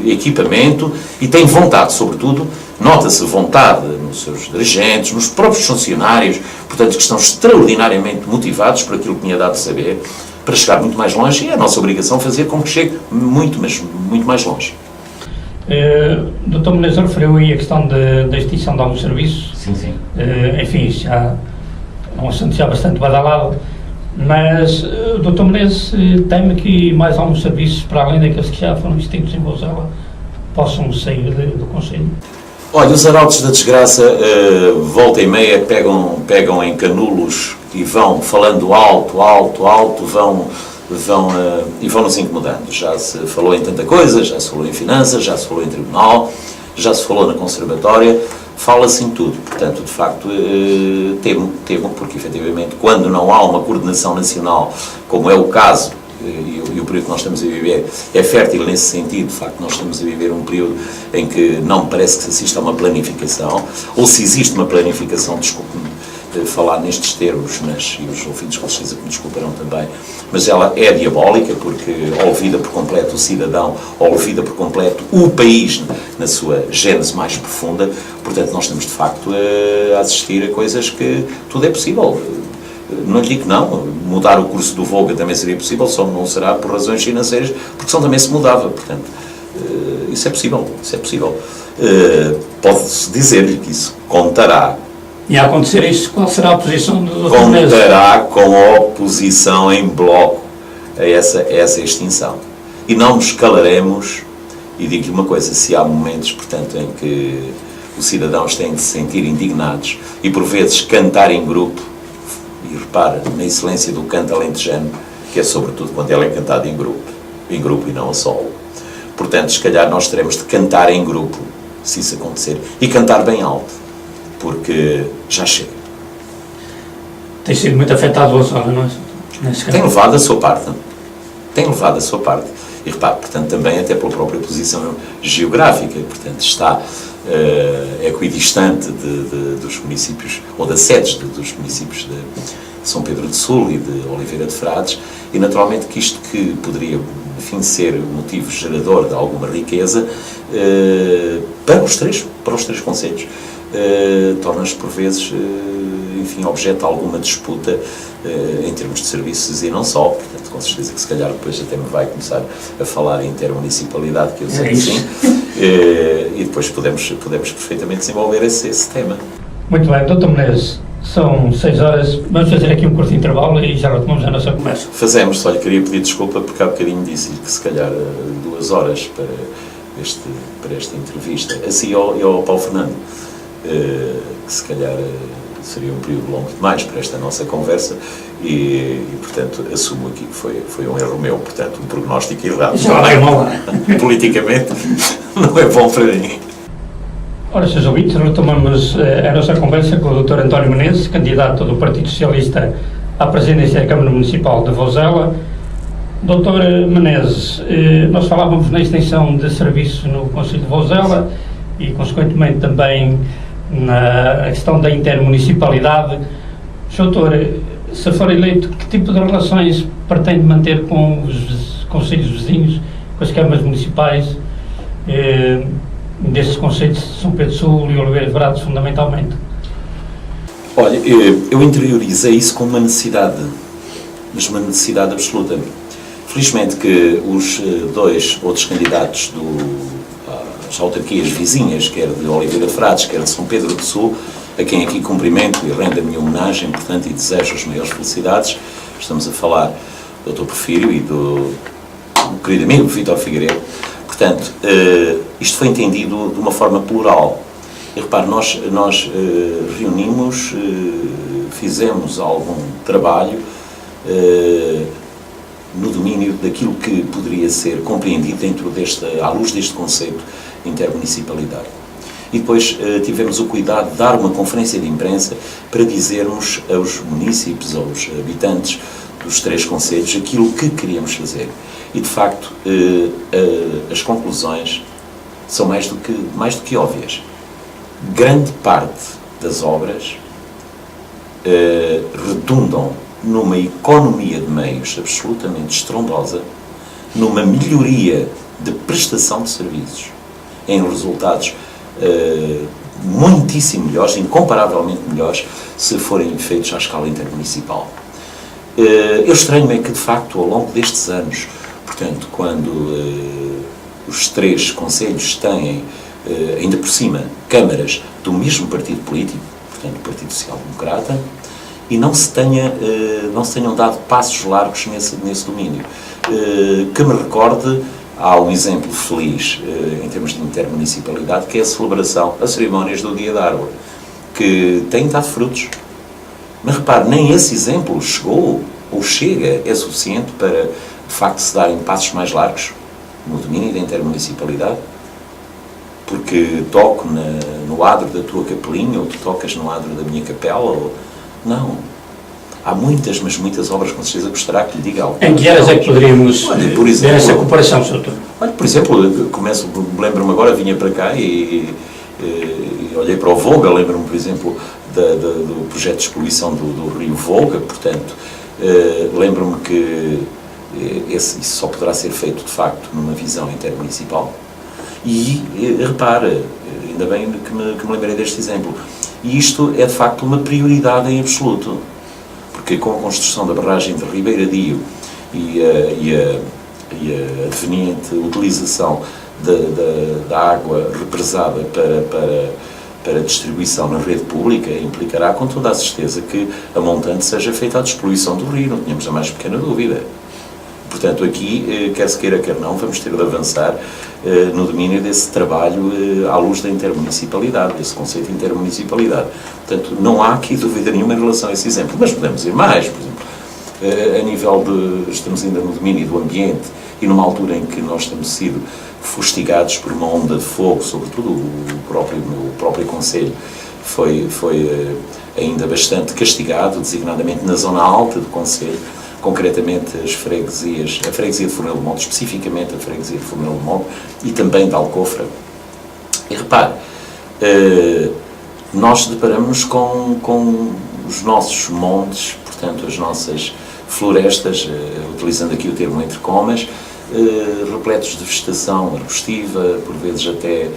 equipamento e tem vontade, sobretudo, nota-se vontade nos seus dirigentes, nos próprios funcionários, portanto, que estão extraordinariamente motivados por aquilo que tinha dado a saber, para chegar muito mais longe, e é a nossa obrigação fazer com que chegue muito, mas muito mais longe. Dr. Menezes referiu aí a questão da extinção de alguns serviços. Sim. Enfim, já é um assunto já bastante badalado, mas o Dr. Menezes teme que mais alguns serviços, para além daqueles que já foram extintos em Vozela, possam sair do Conselho. Olha, os arautos da desgraça, volta e meia, pegam em canulos e vão falando alto, e vão nos incomodando. Já se falou em tanta coisa, já se falou em finanças, já se falou em tribunal, já se falou na conservatória, fala-se em tudo. Portanto, de facto, temo, porque efetivamente, quando não há uma coordenação nacional, como é o caso, e o período que nós estamos a viver é fértil nesse sentido. De facto, nós estamos a viver um período em que não me parece que se assista a uma planificação, ou se existe uma planificação, falar nestes termos, e os ouvintes com certeza que me desculparão também, mas ela é diabólica porque olvida por completo o cidadão, olvida por completo o país na sua gênese mais profunda. Portanto, nós estamos de facto a assistir a coisas que tudo é possível. Não lhe digo que não, mudar o curso do Volga também seria possível, só não será por razões financeiras, porque senão também se mudava. Portanto, isso é possível, isso é possível. Pode-se dizer-lhe que isso contará. E a acontecer isso, qual será a posição do Dr. Menezes? Contará com a oposição em bloco a essa extinção. E não nos calaremos, e digo-lhe uma coisa, se há momentos, portanto, em que os cidadãos têm de se sentir indignados e por vezes cantar em grupo, e repara, na excelência do canto alentejano, que é sobretudo quando ele é cantado em grupo e não a solo. Portanto, se calhar nós teremos de cantar em grupo, se isso acontecer, e cantar bem alto, porque já chega. Tem sido muito afetado o Osório, não é? Tem levado a sua parte. Tem levado a sua parte. E repare, portanto, também até pela própria posição geográfica, portanto, está equidistante dos municípios, ou das sedes dos municípios de São Pedro do Sul e de Oliveira de Frades, e naturalmente que isto que poderia, enfim, ser motivo gerador de alguma riqueza para os três concelhos, torna-se por vezes, enfim, objeto de alguma disputa em termos de serviços e não só. Portanto, com certeza que se calhar depois até me vai começar a falar em intermunicipalidade, que eu sei que sim, e depois podemos perfeitamente desenvolver esse tema. Muito bem, Dr. Menezes, são 6 horas, vamos fazer aqui um curto intervalo e já retomamos a nossa conversa. Fazemos, só lhe queria pedir desculpa porque há bocadinho disse que se calhar 2 horas para esta entrevista, assim ao Paulo Fernando, que se calhar seria um período longo demais para esta nossa conversa e portanto, assumo aqui que foi um erro meu, portanto, um prognóstico errado. Já vai mal. Politicamente, não é bom para ninguém. Ora, seus ouvintes, retomamos a nossa conversa com o Dr. António Menezes, candidato do Partido Socialista à presidência da Câmara Municipal de Vozela. Dr. Menezes, nós falávamos na extensão de serviço no Concelho de Vozela e, consequentemente, também na questão da intermunicipalidade. Doutor, se for eleito, que tipo de relações pretende manter com os concelhos vizinhos, com as câmaras municipais, desses concelhos de São Pedro do Sul e Oliveira de Frades, fundamentalmente? Olha, eu interiorizei isso com uma necessidade, mas uma necessidade absoluta. Felizmente que os 2 outros candidatos das autarquias vizinhas, quer de Oliveira de Frades, quer de São Pedro do Sul, a quem aqui cumprimento e rendo a minha homenagem, portanto, e desejo as maiores felicidades. Estamos a falar do Dr. Porfírio e do querido amigo Vítor Figueiredo. Portanto, isto foi entendido de uma forma plural. E repare, nós reunimos, fizemos algum trabalho no domínio daquilo que poderia ser compreendido à luz deste conceito de intermunicipalidade. E depois tivemos o cuidado de dar uma conferência de imprensa para dizermos aos munícipes, aos habitantes dos 3 concelhos, aquilo que queríamos fazer. E, de facto, as conclusões são mais do que óbvias. Grande parte das obras redundam numa economia de meios absolutamente estrondosa, numa melhoria de prestação de serviços, em resultados muitíssimo melhores, incomparavelmente melhores, se forem feitos à escala intermunicipal. Eu estranho é que, de facto, ao longo destes anos, portanto, quando os 3 concelhos têm, ainda por cima, câmaras do mesmo partido político, portanto, o Partido Social Democrata, e não se tenham dado passos largos nesse domínio. Que me recorde, há um exemplo feliz em termos de intermunicipalidade, que é as cerimónias do Dia da Árvore, que têm dado frutos. Mas repare, nem esse exemplo chegou, ou chega, é suficiente para, de facto, se darem passos mais largos no domínio da intermunicipalidade, porque toco no adro da tua capelinha, ou tu tocas no adro da minha capela, ou... Não. Há muitas, mas muitas obras, com certeza gostará que lhe diga algo. Em que áreas é que poderíamos ver essa comparação, Sr. Doutor? Olha, por exemplo, lembro-me agora, vinha para cá e olhei para o Volga, lembro-me, por exemplo, do projeto de exploração do rio Volga, portanto, lembro-me que isso só poderá ser feito, de facto, numa visão intermunicipal. E, repare, ainda bem que me lembrei deste exemplo, e isto é, de facto, uma prioridade em absoluto, porque com a construção da barragem de Ribeiradio e a deveniente utilização da água represada para distribuição na rede pública, implicará com toda a certeza que a montante seja feita a despoluição do rio, não tínhamos a mais pequena dúvida. Portanto, aqui, quer se queira, quer não, vamos ter de avançar no domínio desse trabalho à luz da intermunicipalidade, desse conceito de intermunicipalidade. Portanto, não há aqui dúvida nenhuma em relação a esse exemplo, mas podemos ir mais, por exemplo, a nível estamos ainda no domínio do ambiente e numa altura em que nós temos sido fustigados por uma onda de fogo, sobretudo o próprio Conselho foi ainda bastante castigado, designadamente na zona alta do Conselho, concretamente a freguesia de Fornelo de Monte, especificamente a freguesia de Fornelo de Monte e também de Alcofra. E repare, nós deparamos com os nossos montes, portanto as nossas florestas, utilizando aqui o termo entre comas, repletos de vegetação arbustiva, por vezes até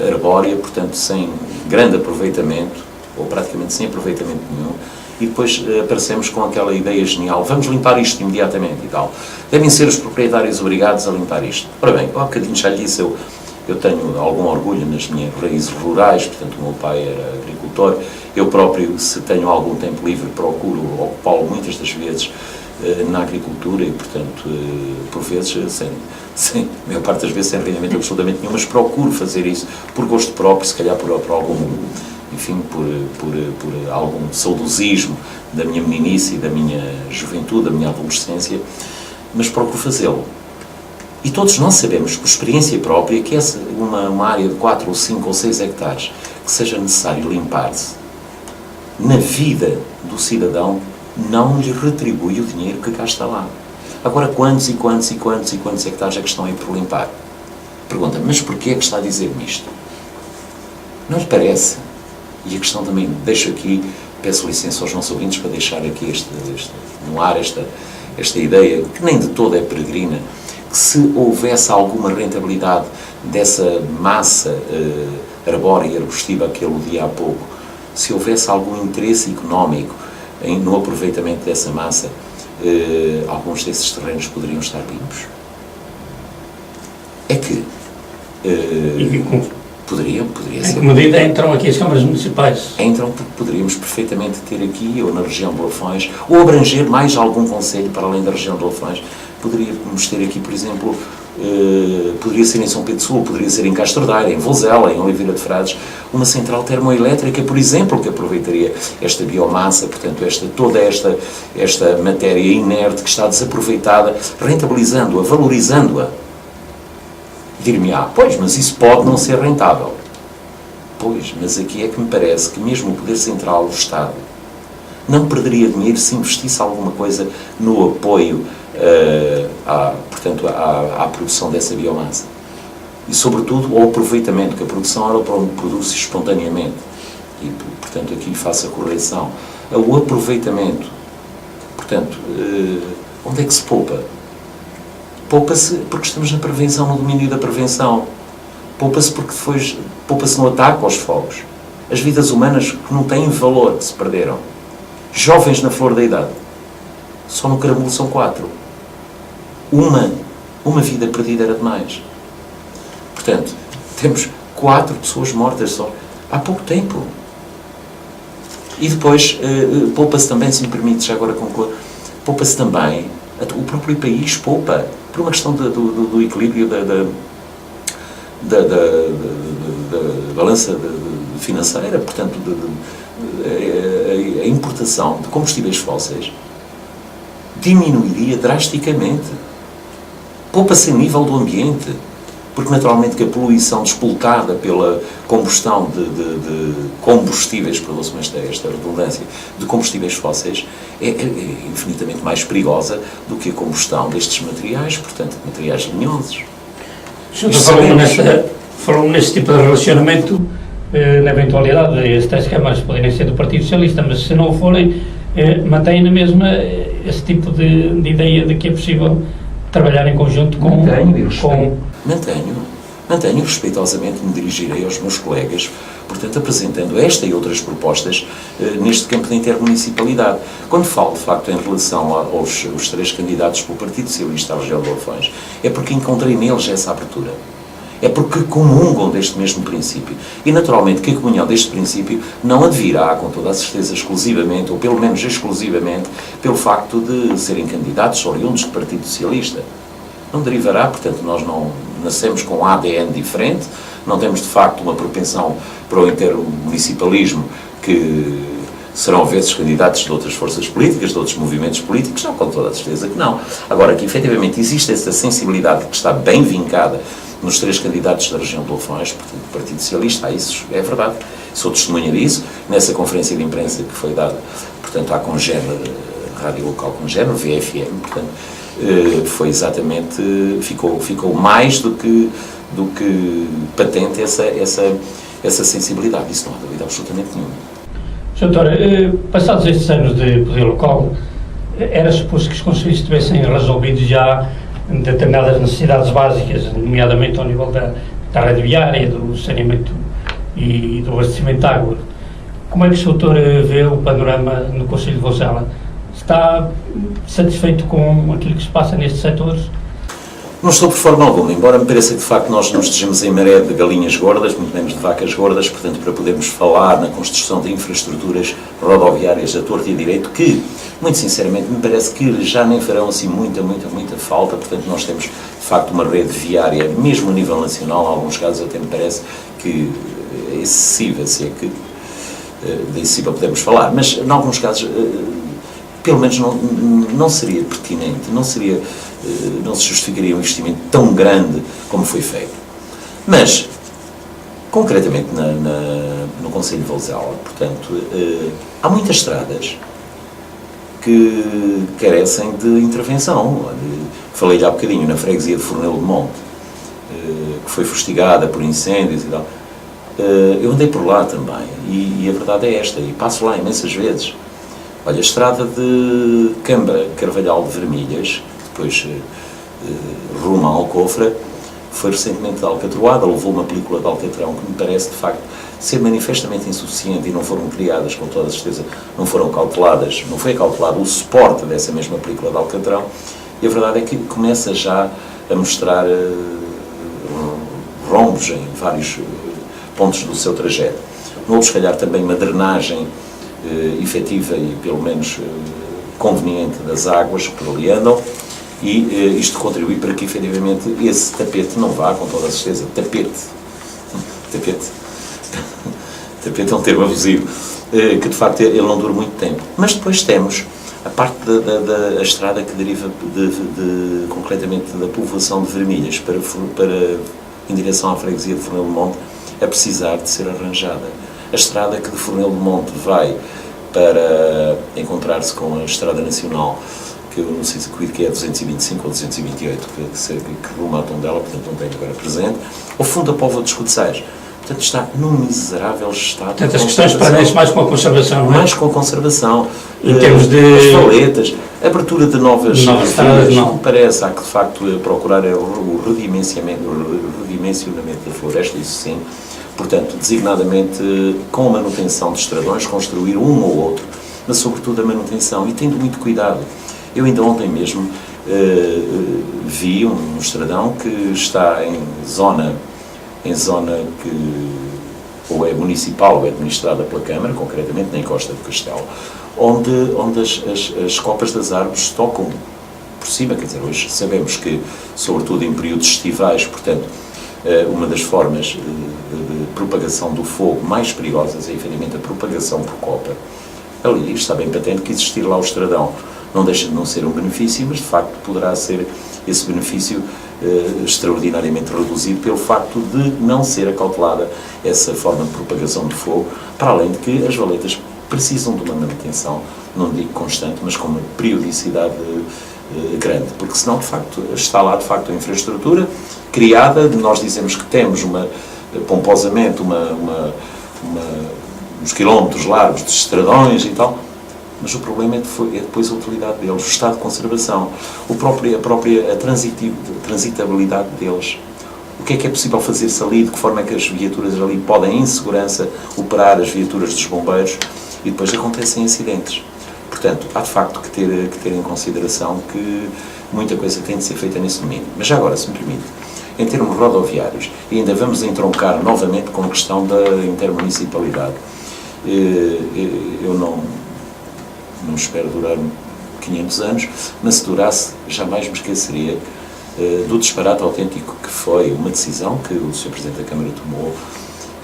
arbórea, portanto sem grande aproveitamento, ou praticamente sem aproveitamento nenhum, e depois aparecemos com aquela ideia genial, vamos limpar isto imediatamente e tal. Devem ser os proprietários obrigados a limpar isto. Ora bem, há bocadinho já lhe disse, eu tenho algum orgulho nas minhas raízes rurais, portanto o meu pai era agricultor, eu próprio, se tenho algum tempo livre, procuro ocupá-lo muitas das vezes na agricultura e, portanto, por vezes, a maior parte das vezes sem rendimento absolutamente nenhum, mas procuro fazer isso por gosto próprio, se calhar por algum, enfim, por algum saudosismo da minha meninice e da minha juventude, da minha adolescência, mas procuro fazê-lo. E todos nós sabemos, por experiência própria, que essa uma área de 4 ou 5 ou 6 hectares que seja necessário limpar-se, na vida do cidadão, não lhe retribui o dinheiro que cá está lá. Agora, quantos hectares é que estão aí por limpar? Pergunta, mas porquê é que está a dizer-me isto? Não lhe parece? E a questão também, deixo aqui, peço licença aos nossos ouvintes para deixar aqui no ar esta ideia, que nem de toda é peregrina, que se houvesse alguma rentabilidade dessa massa arbórea e arbustiva que eu aludi há pouco, se houvesse algum interesse económico no aproveitamento dessa massa, alguns desses terrenos poderiam estar limpos. É que poderia ser. Em que medida entram aqui as câmaras municipais? Entram porque poderíamos perfeitamente ter aqui, ou na região de Lafões, ou abranger mais algum concelho para além da região de Lafões. Poderíamos ter aqui, por exemplo, poderia ser em São Pedro Sul, poderia ser em Castro Daire, em Vozela, em Oliveira de Frades, uma central termoelétrica, por exemplo, que aproveitaria esta biomassa, portanto, toda esta matéria inerte que está desaproveitada, rentabilizando-a, valorizando-a. Dir-me-á, pois, mas isso pode não ser rentável. Pois, mas aqui é que me parece que mesmo o Poder Central, o Estado, não perderia dinheiro se investisse alguma coisa no apoio à produção dessa biomassa. E, sobretudo, ao aproveitamento, que a produção ela produz espontaneamente. E, portanto, aqui faço a correção. O aproveitamento. Portanto, onde é que se poupa? Poupa-se porque estamos na prevenção, no domínio da prevenção. Poupa-se porque poupa-se no ataque aos fogos. As vidas humanas que não têm valor, que se perderam. Jovens na flor da idade. Só no Caramulo são 4. Uma vida perdida era demais. Portanto, temos 4 pessoas mortas só há pouco tempo. E depois, poupa-se também, se me permite já agora concluir, poupa-se também, o próprio país poupa, por uma questão do equilíbrio da balança financeira, portanto, a importação de combustíveis fósseis diminuiria drasticamente. Poupa-se a nível do ambiente, porque naturalmente que a poluição despoltada pela combustão de combustíveis, perdoe-me esta redundância, de combustíveis fósseis, é infinitamente mais perigosa do que a combustão destes materiais, portanto, materiais lenhosos. Falou-me neste tipo de relacionamento na eventualidade de as 3 câmaras poderem ser do Partido Socialista, mas se não o forem, mantém na mesma esse tipo de ideia de que é possível trabalhar em conjunto com... Mantenho respeitosamente, me dirigirei aos meus colegas, portanto, apresentando esta e outras propostas neste campo da intermunicipalidade. Quando falo, de facto, em relação aos 3 candidatos pelo Partido Socialista à região de Olfões, é porque encontrei neles essa abertura. É porque comungam deste mesmo princípio. E, naturalmente, que a comunhão deste princípio não advirá, com toda a certeza, exclusivamente, ou pelo menos exclusivamente, pelo facto de serem candidatos oriundos do Partido Socialista. Não derivará, portanto, nós não nascemos com um ADN diferente, não temos, de facto, uma propensão para o intermunicipalismo que serão vezes candidatos de outras forças políticas, de outros movimentos políticos, não, com toda a certeza que não. Agora, que efetivamente existe essa sensibilidade que está bem vincada nos 3 candidatos da região de Olfões, portanto, do Partido Socialista, isso é verdade. Sou testemunha disso, nessa conferência de imprensa que foi dada, portanto, à Congénero, Rádio Local Congénero, VFM, portanto, foi exatamente, ficou mais do que patente essa sensibilidade. Isso não há dúvida absolutamente nenhuma. Sr. Doutor, passados estes anos de poder local, era suposto que os conselhos tivessem resolvido já determinadas necessidades básicas, nomeadamente ao nível da rede viária, do saneamento e do abastecimento de água. Como é que o Sr. Doutor vê o panorama no Conselho de Vozela? Está satisfeito com aquilo que se passa nestes setores? Não estou por forma alguma, embora me pareça que de facto nós não estejamos em maré de galinhas gordas, muito menos de vacas gordas, portanto, para podermos falar na construção de infraestruturas rodoviárias a torto e a direito, que, muito sinceramente, me parece que já nem farão assim muita falta, portanto, nós temos de facto uma rede viária, mesmo a nível nacional, em alguns casos até me parece que é excessiva, se é que de excessiva podemos falar, mas em alguns casos pelo menos não seria pertinente, não se justificaria um investimento tão grande como foi feito. Mas, concretamente no Concelho de Vozela, portanto, há muitas estradas que carecem de intervenção. Falei-lhe há bocadinho na freguesia de Fornelo de Monte, que foi fustigada por incêndios e tal. Eu andei por lá também, e a verdade é esta, e passo lá imensas vezes. Olha, a estrada de Câmara Carvalhal de Vermelhas, depois rumo a Alcofra, foi recentemente alcatroada, levou uma película de alcatrão que me parece, de facto, ser manifestamente insuficiente e não foram criadas, com toda a certeza, não foram cauteladas, não foi cautelado o suporte dessa mesma película de alcatrão, e a verdade é que começa já a mostrar rombos em vários pontos do seu trajeto. Não houve, se calhar, também uma drenagem efetiva e, pelo menos, conveniente das águas que por ali andam, e isto contribui para que, efetivamente, esse tapete não vá, com toda a certeza, tapete é um termo abusivo, que de facto ele não dura muito tempo. Mas depois temos a parte da estrada que deriva concretamente da povoação de Vermelhas para em direção à freguesia de Fornelo de Monte, a precisar de ser arranjada. A estrada que de Fornelo de Monte vai para encontrar-se com a Estrada Nacional, que eu não sei se é 225 ou 228, que ruma a Tondela, portanto não tenho agora presente, ao fundo da Póvoa dos Codiceiros. Portanto, está num miserável estado. Portanto, as questões parecem mais com a conservação, não é? Mais com a conservação. Em termos de... As valetas, a abertura de novas estradas, não. Parece, há que de facto procurar o redimensionamento da floresta, isso sim. Portanto, designadamente, com a manutenção de estradões, construir um ou outro, mas sobretudo a manutenção, e tendo muito cuidado. Eu ainda ontem mesmo vi um estradão que está em zona que ou é municipal ou é administrada pela Câmara, concretamente na Encosta do Castelo, onde as copas das árvores tocam por cima. Quer dizer, hoje sabemos que, sobretudo em períodos estivais, portanto, uma das formas de propagação do fogo mais perigosas é, efetivamente, a propagação por copa. Ali está bem patente que existir lá o estradão não deixa de não ser um benefício, mas de facto poderá ser esse benefício extraordinariamente reduzido pelo facto de não ser acautelada essa forma de propagação de fogo, para além de que as valetas precisam de uma manutenção, não digo constante, mas com uma periodicidade grande, porque senão, de facto, está lá, de facto, a infraestrutura criada, nós dizemos que temos pomposamente uns quilómetros largos de estradões e tal, mas o problema é depois a utilidade deles, o estado de conservação, a própria transitabilidade deles. O que é possível fazer-se ali, de que forma é que as viaturas ali podem, em segurança, operar as viaturas dos bombeiros, e depois acontecem incidentes. Portanto, há de facto que ter em consideração que muita coisa tem de ser feita nesse domínio. Mas já agora, se me permite, em termos rodoviários, e ainda vamos entroncar novamente com a questão da intermunicipalidade. Eu não espero durar 500 anos, mas se durasse, jamais me esqueceria do disparate autêntico que foi uma decisão que o Sr. Presidente da Câmara tomou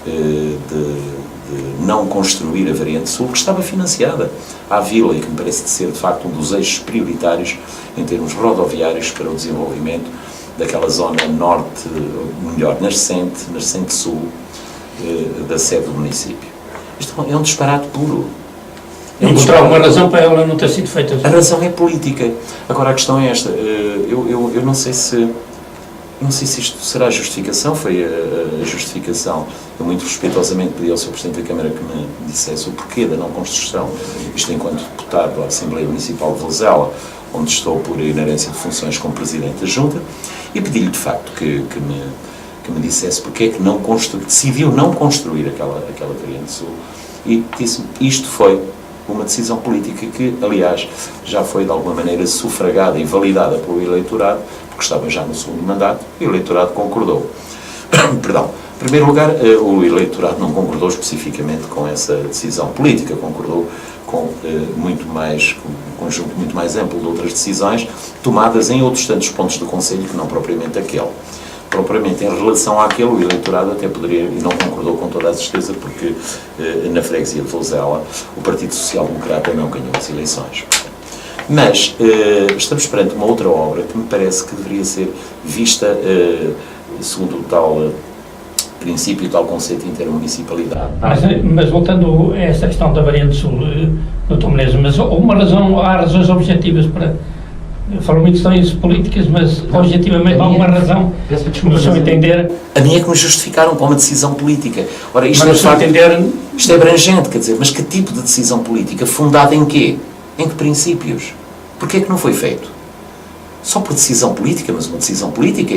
de não construir a variante sul, que estava financiada à Vila e que me parece de ser, de facto, um dos eixos prioritários em termos rodoviários para o desenvolvimento daquela zona norte, melhor, nascente sul da sede do município. Isto é um disparate puro. Encontrar uma razão para ela não ter sido feita. A razão é política. Agora, a questão é esta. Eu não sei se isto será a justificação. Foi a justificação. Eu muito respeitosamente pedi ao Sr. Presidente da Câmara que me dissesse o porquê da não construção. Isto enquanto deputado da Assembleia Municipal de Vozela, onde estou por inerência de funções como Presidente da Junta, e pedi-lhe, de facto, que me dissesse porque é que decidiu não construir aquela variante sul. E disse-me, isto foi uma decisão política que, aliás, já foi de alguma maneira sufragada e validada pelo eleitorado, porque estava já no segundo mandato, e o eleitorado concordou. Perdão. Em primeiro lugar, o eleitorado não concordou especificamente com essa decisão política, concordou com um conjunto muito mais amplo de outras decisões tomadas em outros tantos pontos do Conselho que não propriamente aquele. Propriamente em relação àquele, o eleitorado até poderia, e não concordou com toda a certeza, porque na freguesia de Vozela o Partido Social Democrata não ganhou as eleições. Mas estamos perante uma outra obra que me parece que deveria ser vista segundo o tal princípio e tal conceito de intermunicipalidade. Mas voltando a esta questão da variante sul, Dr. Menezes, mas há razões objetivas para... Falo muito de questões políticas, mas objetivamente há uma razão, no seu entender... A minha é que me justificaram com uma decisão política. Ora, isto é abrangente, quer dizer, mas que tipo de decisão política? Fundada em quê? Em que princípios? Porquê é que não foi feito? Só por decisão política, mas uma decisão política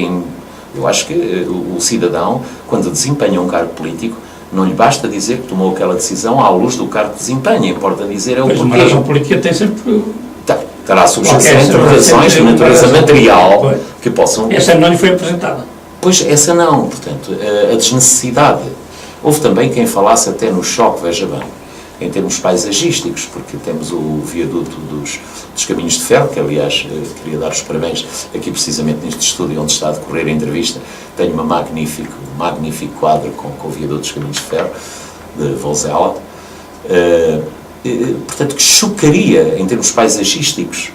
eu acho que o cidadão, quando desempenha um cargo político, não lhe basta dizer que tomou aquela decisão à luz do cargo que desempenha, importa dizer é o porquê. Mas uma razão política tem sempre... Terá subjacente razões de natureza material que possam... Essa não lhe foi apresentada. Pois, essa não. Portanto, a desnecessidade. Houve também quem falasse até no choque, veja bem, em termos paisagísticos, porque temos o viaduto dos caminhos de ferro, que aliás queria dar os parabéns aqui precisamente neste estúdio onde está a decorrer a entrevista. Tenho um magnífico quadro com o viaduto dos caminhos de ferro de Vozela. Portanto, que chocaria em termos paisagísticos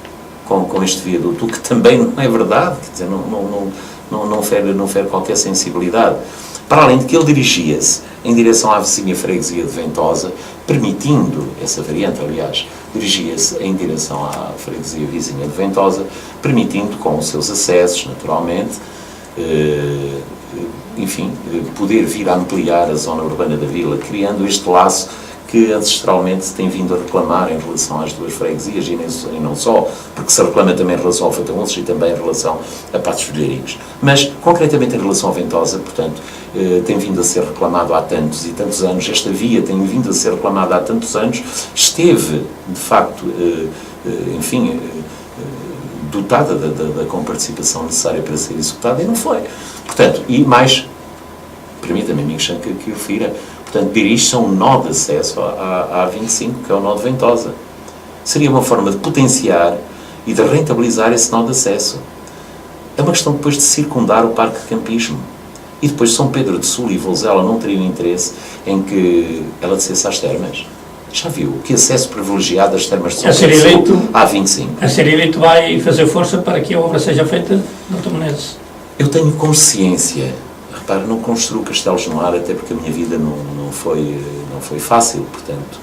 com este viaduto, o que também não é verdade, quer dizer, não fere qualquer sensibilidade. Para além de que ele dirigia-se em direção à vizinha freguesia de Ventosa, permitindo, essa variante, aliás, dirigia-se em direção à freguesia vizinha de Ventosa, permitindo, com os seus acessos, naturalmente, poder vir a ampliar a zona urbana da vila, criando este laço que ancestralmente se tem vindo a reclamar em relação às duas freguesias e não só, porque se reclama também em relação ao Fatamontes e também em relação a Patos Velheirinhos. Mas, concretamente em relação a Ventosa, portanto, tem vindo a ser reclamado há tantos e tantos anos, esta via tem vindo a ser reclamada há tantos anos, esteve, de facto, dotada da comparticipação necessária para ser executada e não foi. Portanto, e mais, permita-me, amigo Xanca, que eu refira, portanto, dirige-se a um nó de acesso à A25, que é o nó de Ventosa. Seria uma forma de potenciar e de rentabilizar esse nó de acesso. É uma questão depois de circundar o Parque de Campismo. E depois São Pedro de Sul e Vozela não teriam interesse em que ela descesse às termas. Já viu? Que acesso privilegiado às termas de São Pedro de Sul à A25. A ser eleito vai fazer força para que a obra seja feita, Dr. Menezes? Eu tenho consciência. Repare, não construo castelos no ar, até porque a minha vida não foi fácil, portanto,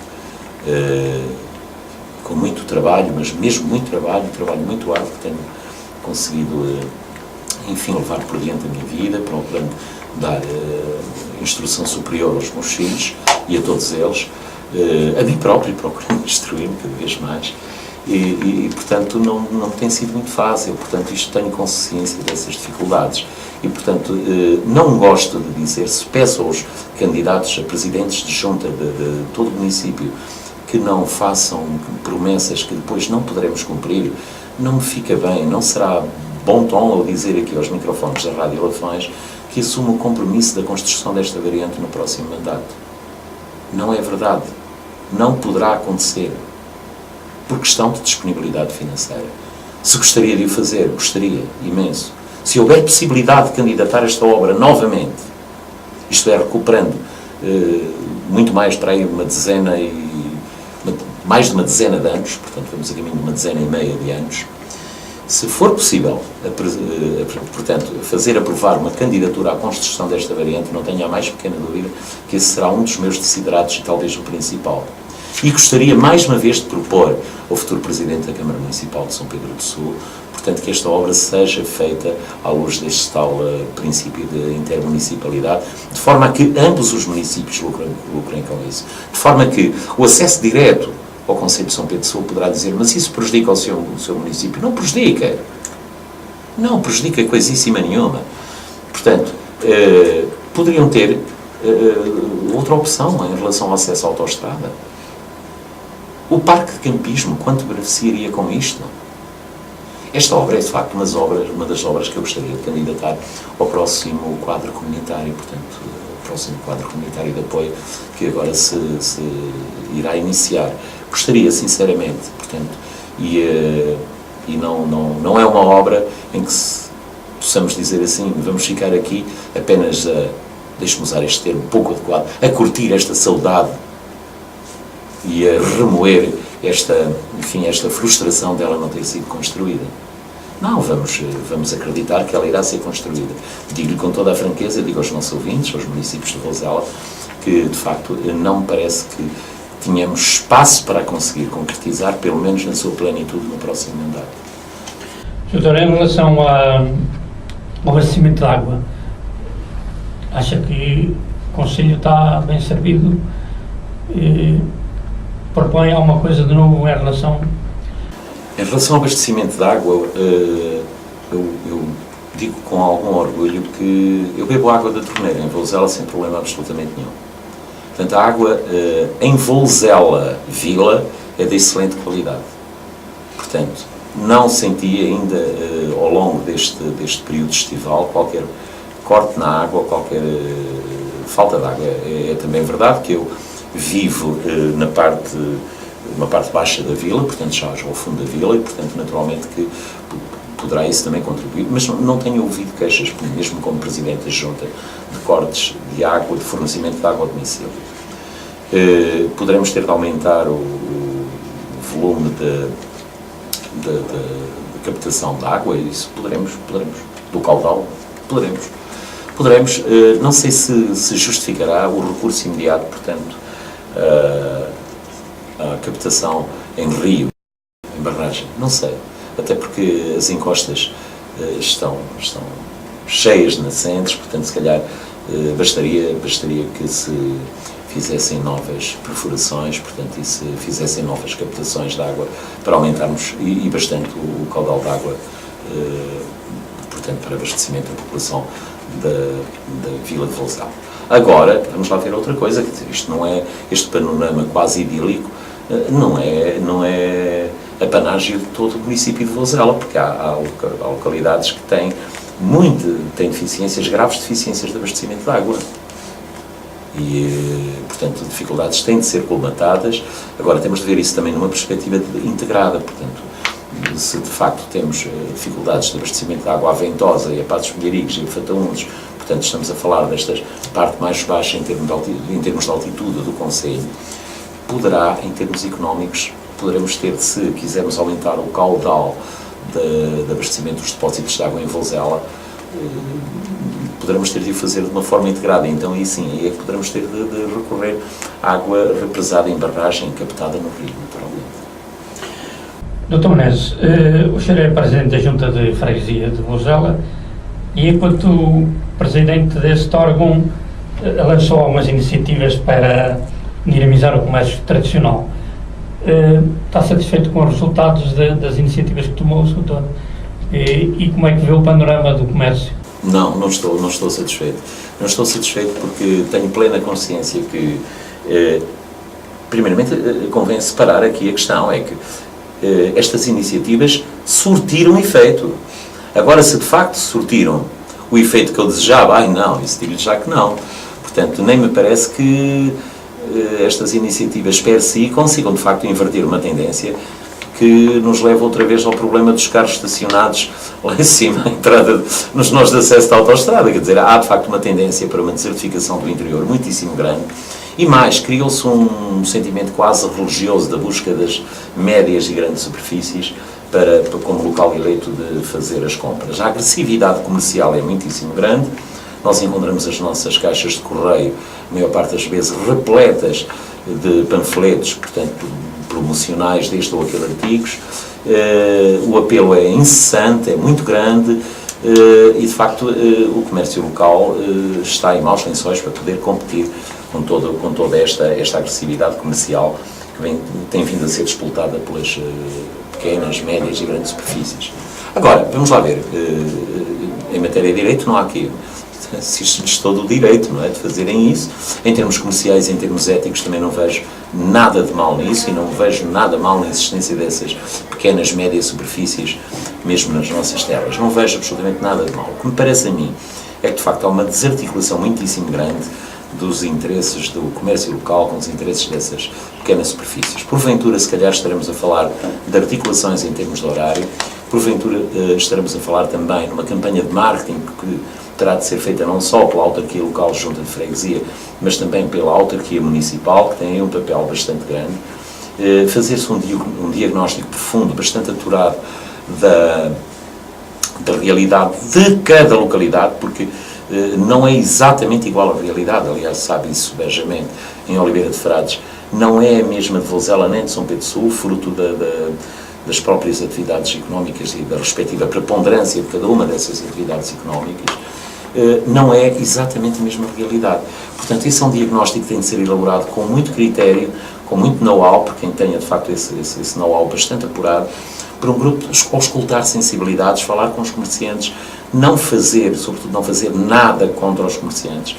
com muito trabalho, mas mesmo muito trabalho muito árduo, tenho conseguido, levar por diante a minha vida, procurando dar instrução superior aos meus filhos e a todos eles, a mim próprio, procurando instruir-me cada vez mais, e portanto, não tem sido muito fácil. Portanto, isto tenho consciência dessas dificuldades. E, portanto, não gosto de dizer, se peço aos candidatos a presidentes de junta de todo o município que não façam promessas que depois não poderemos cumprir, não me fica bem, não será bom tom eu dizer aqui aos microfones da Rádio Lafões que assumo o compromisso da construção desta variante no próximo mandato. Não é verdade. Não poderá acontecer. Por questão de disponibilidade financeira. Se gostaria de o fazer, gostaria, imenso. Se houver possibilidade de candidatar esta obra novamente, isto é, recuperando muito mais para aí mais de uma dezena de anos, portanto vamos a caminho de uma dezena e meia de anos, se for possível, portanto, fazer aprovar uma candidatura à construção desta variante, não tenho a mais pequena dúvida que esse será um dos meus desideratos e talvez o principal. E gostaria, mais uma vez, de propor ao futuro Presidente da Câmara Municipal de São Pedro do Sul, portanto, que esta obra seja feita à luz deste tal princípio de intermunicipalidade, de forma a que ambos os municípios lucrem com isso. De forma que o acesso direto ao Concelho de São Pedro do Sul poderá dizer, mas isso prejudica o seu município. Não prejudica. Não prejudica coisíssima nenhuma. Portanto, poderiam ter outra opção em relação ao acesso à autoestrada. O parque de campismo, quanto beneficiaria com isto? Esta obra é, de facto, uma das obras que eu gostaria de candidatar ao próximo quadro comunitário, portanto, ao próximo quadro comunitário de apoio que agora se irá iniciar. Gostaria, sinceramente, portanto, e não é uma obra em que possamos dizer assim, vamos ficar aqui apenas deixe-me usar este termo pouco adequado, a curtir esta saudade e a remoer esta frustração dela não ter sido construída. Não, vamos acreditar que ela irá ser construída. Digo-lhe com toda a franqueza, digo aos nossos ouvintes, aos municípios de Vozela, que, de facto, não me parece que tínhamos espaço para a conseguir concretizar, pelo menos na sua plenitude, no próximo mandato. Doutor, em relação ao abastecimento de água, acha que o Conselho está bem servido? Propõe alguma coisa de novo em relação... Em relação ao abastecimento de água, eu digo com algum orgulho que eu bebo água da torneira em Vozela sem problema absolutamente nenhum. Portanto, a água em Vozela Vila é de excelente qualidade. Portanto, não senti ainda ao longo deste período estival qualquer corte na água, qualquer falta de água. É também verdade que eu vivo numa parte baixa da vila, portanto já ao fundo da vila, e portanto naturalmente que poderá isso também contribuir, mas não tenho ouvido queixas, mesmo como Presidente da Junta, de cortes de água, de fornecimento de água a domicílio. Poderemos ter de aumentar o volume de captação de água, isso poderemos, do caudal, poderemos, não sei se justificará o recurso imediato, portanto, a captação em rio, em barragem, não sei, até porque as encostas estão cheias de nascentes, portanto se calhar bastaria que se fizessem novas perfurações, portanto, e se fizessem novas captações de água para aumentarmos e bastante o caudal de água, portanto, para abastecimento da população da Vila de Vozela. Agora, vamos lá ver outra coisa, isto não é, este panorama quase idílico, não é apanágio de todo o município de Vozela, porque há localidades que têm deficiências, graves deficiências de abastecimento de água. E, portanto, dificuldades têm de ser colmatadas. Agora, temos de ver isso também numa perspectiva integrada, portanto, se de facto temos dificuldades de abastecimento de água à Ventosa e a Passos Milharicos e a Fataúndes, portanto, estamos a falar desta parte mais baixa em termos de altitude do concelho, poderá, em termos económicos, poderemos ter, se quisermos aumentar o caudal de abastecimento dos depósitos de água em Vozela, poderemos ter de o fazer de uma forma integrada. Então, aí sim, aí é que poderemos ter de recorrer à água represada em barragem, captada no rio, naturalmente. Dr. Menezes, o senhor é Presidente da Junta de Freguesia de Vozela e, enquanto Presidente deste órgão, lançou algumas iniciativas para dinamizar o comércio tradicional. Está satisfeito com os resultados das iniciativas que tomou, doutor? E como é que vê o panorama do comércio? Não estou satisfeito. Não estou satisfeito porque tenho plena consciência que, primeiramente, convém separar aqui a questão, é que estas iniciativas surtiram efeito. Agora, se de facto surtiram o efeito que eu desejava, não, isso digo-lhe já que não. Portanto, nem me parece que estas iniciativas per si consigam de facto inverter uma tendência que nos leva outra vez ao problema dos carros estacionados lá em cima, a entrada nos nós de acesso da autoestrada. Quer dizer, há de facto uma tendência para uma desertificação do interior muitíssimo grande e mais, criou-se um sentimento quase religioso da busca das médias e grandes superfícies para como local eleito de fazer as compras. A agressividade comercial é muitíssimo grande. Nós encontramos as nossas caixas de correio, a maior parte das vezes, repletas de panfletos, portanto, promocionais deste ou aquele artigos. O apelo é incessante, é muito grande e, de facto, o comércio local está em maus lençóis para poder competir com toda esta agressividade comercial que tem vindo a ser disputada pelas pequenas, médias e grandes superfícies. Agora, vamos lá ver, em matéria de direito não há aqui, existe todo o direito, não é, de fazerem isso. Em termos comerciais, em termos éticos, também não vejo nada de mal nisso e não vejo nada mal na existência dessas pequenas, médias superfícies, mesmo nas nossas terras. Não vejo absolutamente nada de mal. O que me parece a mim é que, de facto, há uma desarticulação muitíssimo grande dos interesses do comércio local com os interesses dessas pequenas superfícies. Porventura, se calhar, estaremos a falar de articulações em termos de horário. Porventura, estaremos a falar também numa campanha de marketing que terá de ser feita não só pela autarquia local junta de freguesia, mas também pela autarquia municipal, que tem um papel bastante grande. Fazer-se um diagnóstico profundo, bastante aturado da realidade de cada localidade, porque não é exatamente igual à realidade, aliás, sabe isso berjamente, em Oliveira de Frades, não é a mesma de Vozela nem de São Pedro Sul, fruto das próprias atividades económicas e da respectiva preponderância de cada uma dessas atividades económicas, não é exatamente a mesma realidade. Portanto, esse é um diagnóstico que tem de ser elaborado com muito critério, com muito know-how, por quem tenha, de facto, esse know-how bastante apurado, para um grupo auscultar sensibilidades, falar com os comerciantes, sobretudo não fazer nada contra os comerciantes,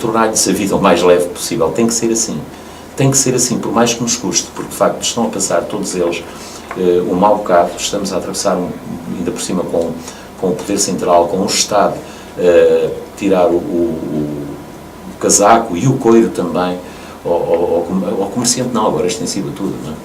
tornar-lhes a vida o mais leve possível. Tem que ser assim. Tem que ser assim, por mais que nos custe, porque de facto estão a passar todos eles um mau bocado, estamos a atravessar, ainda por cima com o poder central, com o Estado, tirar o casaco e o coiro também ao comerciante, não, agora extensivo a tudo, não é?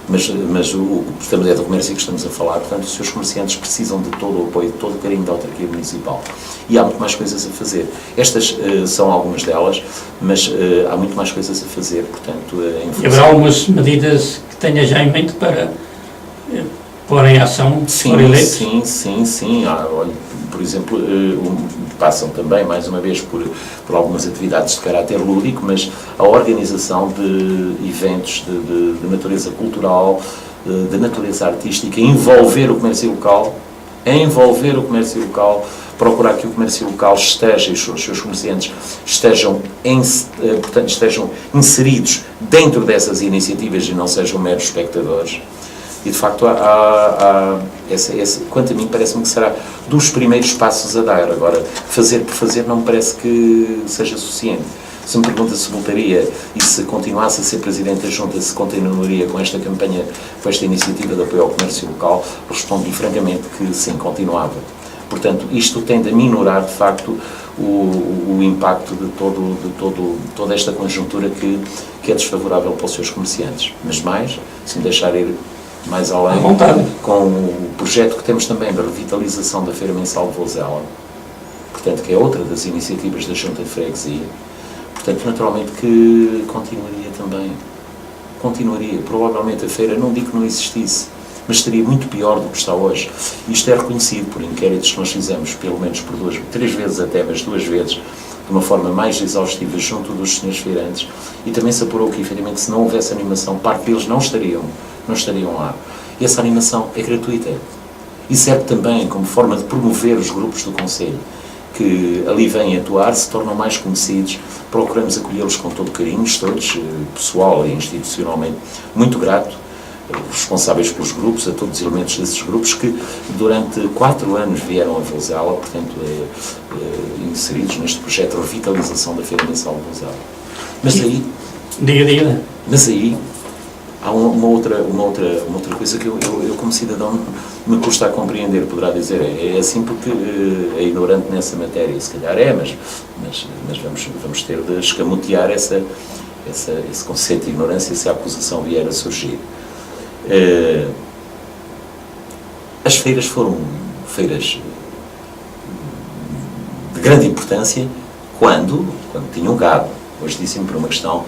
Mas é do comércio que estamos a falar, portanto, os seus comerciantes precisam de todo o apoio, de todo o carinho da autarquia municipal. E há muito mais coisas a fazer. Estas são algumas delas, mas há muito mais coisas a fazer, portanto... E haverá algumas medidas que tenha já em mente para pôr em ação, se for eleito? Sim. Olha, por exemplo, passam também, mais uma vez, por algumas atividades de caráter lúdico, mas a organização de eventos de natureza cultural, de natureza artística, envolver o comércio local, procurar que o comércio local esteja, e os seus comerciantes estejam inseridos dentro dessas iniciativas e não sejam meros espectadores. E, de facto, quanto a mim, parece-me que será dos primeiros passos a dar. Agora, fazer por fazer não me parece que seja suficiente. Se me pergunta se voltaria e se continuasse a ser Presidente da Junta, se continuaria com esta campanha, com esta iniciativa de apoio ao comércio local, respondo-lhe francamente que sim, continuava. Portanto, isto tende a minorar, de facto, o impacto de toda esta conjuntura que é desfavorável para os seus comerciantes. Mas mais, se me deixar ir mais além, com o projeto que temos também da revitalização da Feira Mensal de Vozela, portanto, que é outra das iniciativas da Junta de Freguesia, portanto, naturalmente que continuaria. Provavelmente a feira, não digo que não existisse, mas estaria muito pior do que está hoje. Isto é reconhecido por inquéritos que nós fizemos, pelo menos por 3 vezes até, mas 2 vezes, de uma forma mais exaustiva junto dos senhores feirantes, e também se apurou que, efetivamente, se não houvesse animação, parte deles não estariam lá. E essa animação é gratuita. E serve também como forma de promover os grupos do Conselho, que ali vêm atuar se tornam mais conhecidos. Procuramos acolhê-los com todo carinho, todos, pessoal e institucionalmente, muito grato, responsáveis pelos grupos, a todos os elementos desses grupos que durante 4 anos vieram a Vouzela, portanto, inseridos neste projeto de revitalização da Feira Mensal de Vouzela. Mas aí... Diga. Mas aí há uma outra coisa que eu como cidadão me custa a compreender, poderá dizer, é assim porque é ignorante nessa matéria, se calhar mas vamos ter de escamotear esse conceito de ignorância se a acusação vier a surgir. As feiras foram feiras de grande importância quando tinham gado. Hoje disse-me por uma questão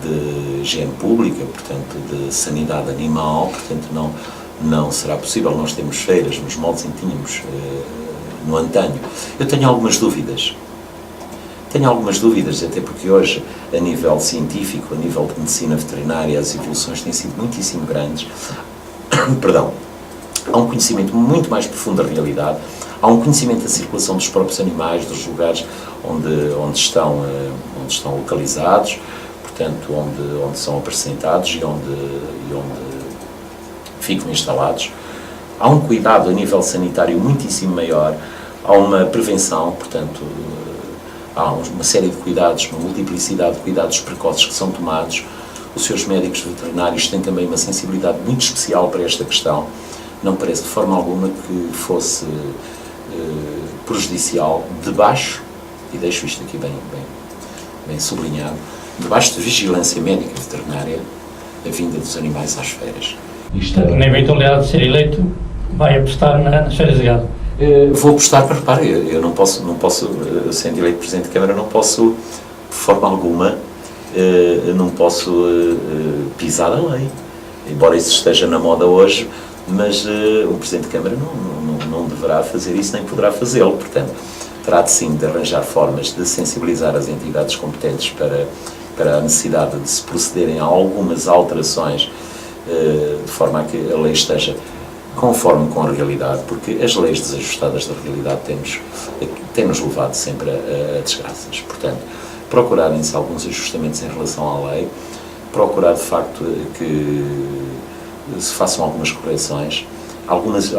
de higiene pública, portanto, de sanidade animal, portanto, não será possível nós termos feiras nos moldes em que tínhamos no antanho. Eu tenho algumas dúvidas, até porque hoje, a nível científico, a nível de medicina veterinária, as evoluções têm sido muitíssimo grandes. Perdão. Há um conhecimento muito mais profundo da realidade, há um conhecimento da circulação dos próprios animais, dos lugares onde estão localizados, portanto, onde são apresentados e onde ficam instalados. Há um cuidado a nível sanitário muitíssimo maior, há uma prevenção, portanto, há uma série de cuidados, uma multiplicidade de cuidados precoces que são tomados. Os seus médicos veterinários têm também uma sensibilidade muito especial para esta questão. Não parece de forma alguma que fosse prejudicial, debaixo, e deixo isto aqui bem sublinhado, debaixo de vigilância médica veterinária, a vinda dos animais às feiras. Na eventualidade de ser eleito, vai apostar nas feiras de gado? Vou apostar, para repare, eu não posso, sendo eleito Presidente de Câmara, não posso, de forma alguma, não posso pisar a lei. Embora isso esteja na moda hoje, mas o Presidente de Câmara não deverá fazer isso, nem poderá fazê-lo. Portanto, terá de sim de arranjar formas de sensibilizar as entidades competentes para a necessidade de se procederem a algumas alterações de forma a que a lei esteja conforme com a realidade, porque as leis desajustadas da realidade têm-nos levado sempre a desgraças. Portanto, procurarem-se alguns ajustamentos em relação à lei, procurar de facto que se façam algumas correções, algumas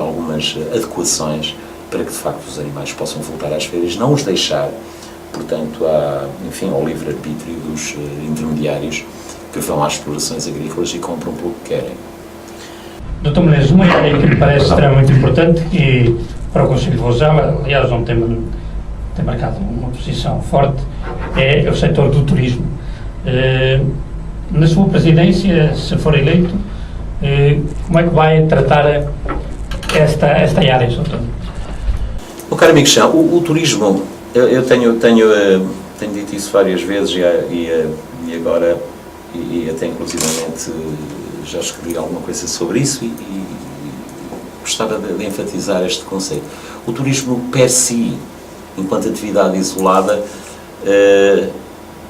adequações para que de facto os animais possam voltar às feiras, não os deixar, portanto, ao livre-arbítrio dos intermediários que vão às explorações agrícolas e compram pelo que querem. Dr. Menezes, uma área que me parece extremamente importante e para o Conselho de Vouzela, aliás, onde tem marcado uma posição forte, é o setor do turismo. Na sua presidência, se for eleito, como é que vai tratar esta área, Sr. António? Meu caro amigo Chão, o turismo, eu tenho dito isso várias vezes e agora, e até inclusivamente já escrevi alguma coisa sobre isso e gostava de enfatizar este conceito. O turismo per si, enquanto atividade isolada,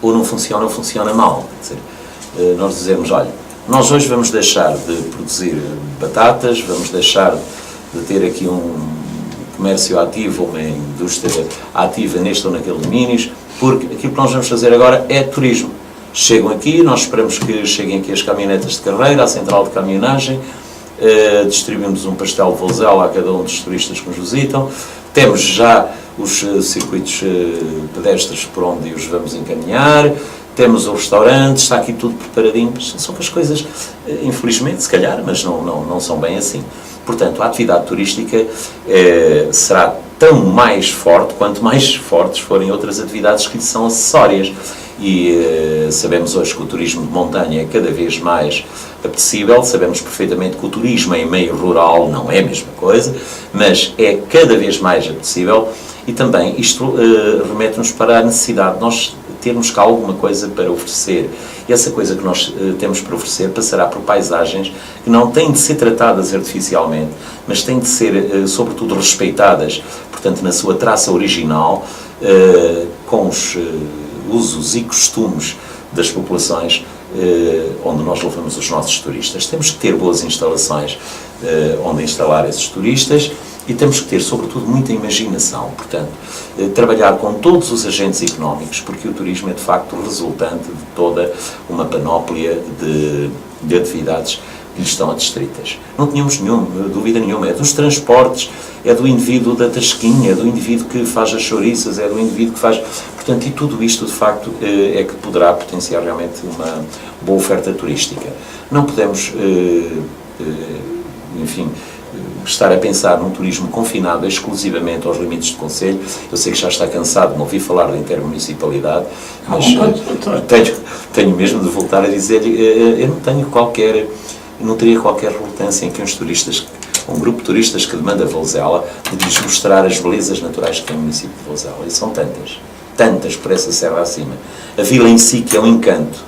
ou não funciona ou funciona mal. Quer dizer, nós dizemos, olha, nós hoje vamos deixar de produzir batatas, vamos deixar de ter aqui um comércio ativo, uma indústria ativa neste ou naquele domínios, porque aquilo que nós vamos fazer agora é turismo. Chegam aqui, nós esperamos que cheguem aqui as caminhonetas de carreira, à central de caminhonagem, distribuímos um pastel de Vouzela a cada um dos turistas que nos visitam, temos já os circuitos pedestres por onde os vamos encaminhar, temos o restaurante, está aqui tudo preparadinho, são as coisas, infelizmente, se calhar, mas não são bem assim. Portanto, a atividade turística será tão mais forte quanto mais fortes forem outras atividades que lhe são acessórias. E sabemos hoje que o turismo de montanha é cada vez mais apetecível, sabemos perfeitamente que o turismo em meio rural não é a mesma coisa, mas é cada vez mais apetecível e também isto remete-nos para a necessidade de nós termos cá alguma coisa para oferecer. E essa coisa que nós temos para oferecer passará por paisagens que não têm de ser tratadas artificialmente, mas têm de ser, sobretudo, respeitadas, portanto, na sua traça original, com os usos e costumes das populações onde nós levamos os nossos turistas. Temos que ter boas instalações onde instalar esses turistas E temos que ter, sobretudo, muita imaginação. Portanto, trabalhar com todos os agentes económicos, porque o turismo é, de facto, o resultante de toda uma panóplia de atividades que lhe estão adstritas. Não tínhamos dúvida nenhuma. É dos transportes, é do indivíduo da tasquinha, é do indivíduo que faz as chouriças, é do indivíduo que faz... Portanto, e tudo isto, de facto, é que poderá potenciar realmente uma boa oferta turística. Não podemos, enfim, estar a pensar num turismo confinado exclusivamente aos limites do concelho. Eu sei que já está cansado de me ouvir falar de intermunicipalidade, mas tenho mesmo de voltar a dizer, eu não teria qualquer relutância em que um grupo de turistas que demanda Vouzela de lhes mostrar as belezas naturais que tem o município de Vouzela. E são tantas por essa serra acima. A vila em si, que é um encanto.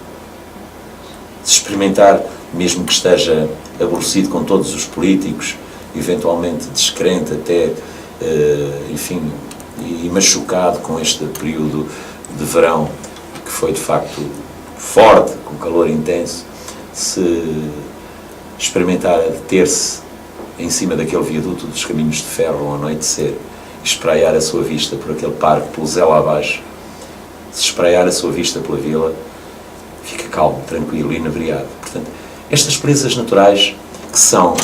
Se experimentar, mesmo que esteja aborrecido com todos os políticos, eventualmente descrente até, enfim, e machucado com este período de verão, que foi de facto forte, com calor intenso, se experimentar a deter-se em cima daquele viaduto dos caminhos de ferro ao anoitecer e espraiar a sua vista por aquele parque, pelo Zé lá abaixo, se espraiar a sua vista pela vila, fica calmo, tranquilo e inebriado. Portanto, estas belezas naturais que são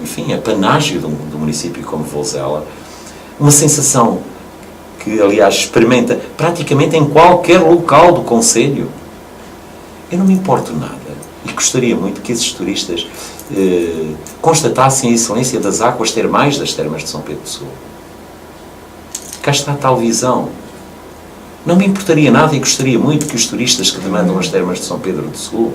enfim, a panágio do município como Vouzela, uma sensação que, aliás, experimenta praticamente em qualquer local do concelho. Eu não me importo nada e gostaria muito que esses turistas constatassem a excelência das águas termais das termas de São Pedro do Sul. Cá está a tal visão. Não me importaria nada e gostaria muito que os turistas que demandam as termas de São Pedro do Sul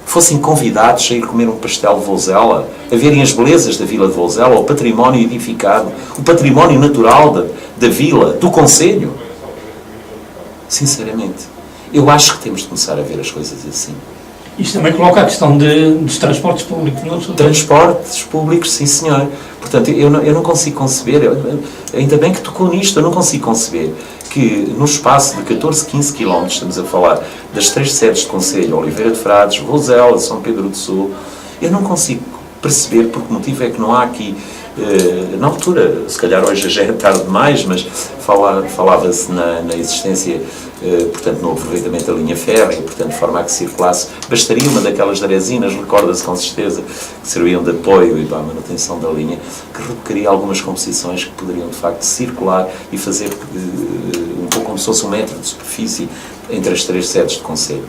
fossem convidados a ir comer um pastel de Vouzela, a verem as belezas da vila de Vouzela, o património edificado, o património natural da vila, do concelho. Sinceramente, eu acho que temos de começar a ver as coisas assim. Isto também coloca a questão dos transportes públicos, não? Transportes públicos, sim senhor. Portanto, eu não consigo conceber, ainda bem que tocou nisto, eu não consigo conceber que no espaço de 14, 15 km, estamos a falar das 3 sedes de concelho, Oliveira de Frades, Vouzela, São Pedro do Sul, eu não consigo perceber por que motivo é que não há aqui, na altura, se calhar hoje já é tarde demais, mas falava-se na existência, portanto, no aproveitamento da linha férrea, portanto, de forma a que circulasse, bastaria uma daquelas daresinas, recorda-se com certeza, que serviam de apoio e para a manutenção da linha, que requeria algumas composições que poderiam, de facto, circular e fazer um pouco como se fosse um metro de superfície entre as 3 sedes de concelho.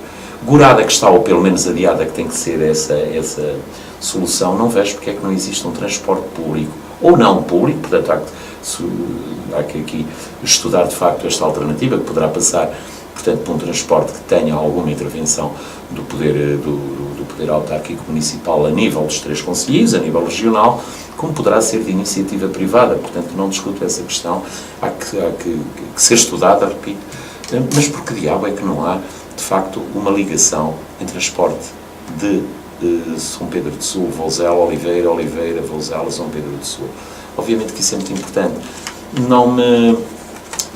Gorada que está, ou pelo menos adiada que tem que ser essa solução, não vejo porque é que não existe um transporte público, ou não público, portanto, há que aqui estudar de facto esta alternativa, que poderá passar, portanto, por um transporte que tenha alguma intervenção do poder autárquico municipal a nível dos 3 concelhos, a nível regional, como poderá ser de iniciativa privada. Portanto, não discuto essa questão, há que ser estudada, repito, mas por que diabo é que não há, de facto, uma ligação em transporte de São Pedro do Sul, Vouzela, Oliveira, Vouzela, São Pedro do Sul? Obviamente que isso é muito importante.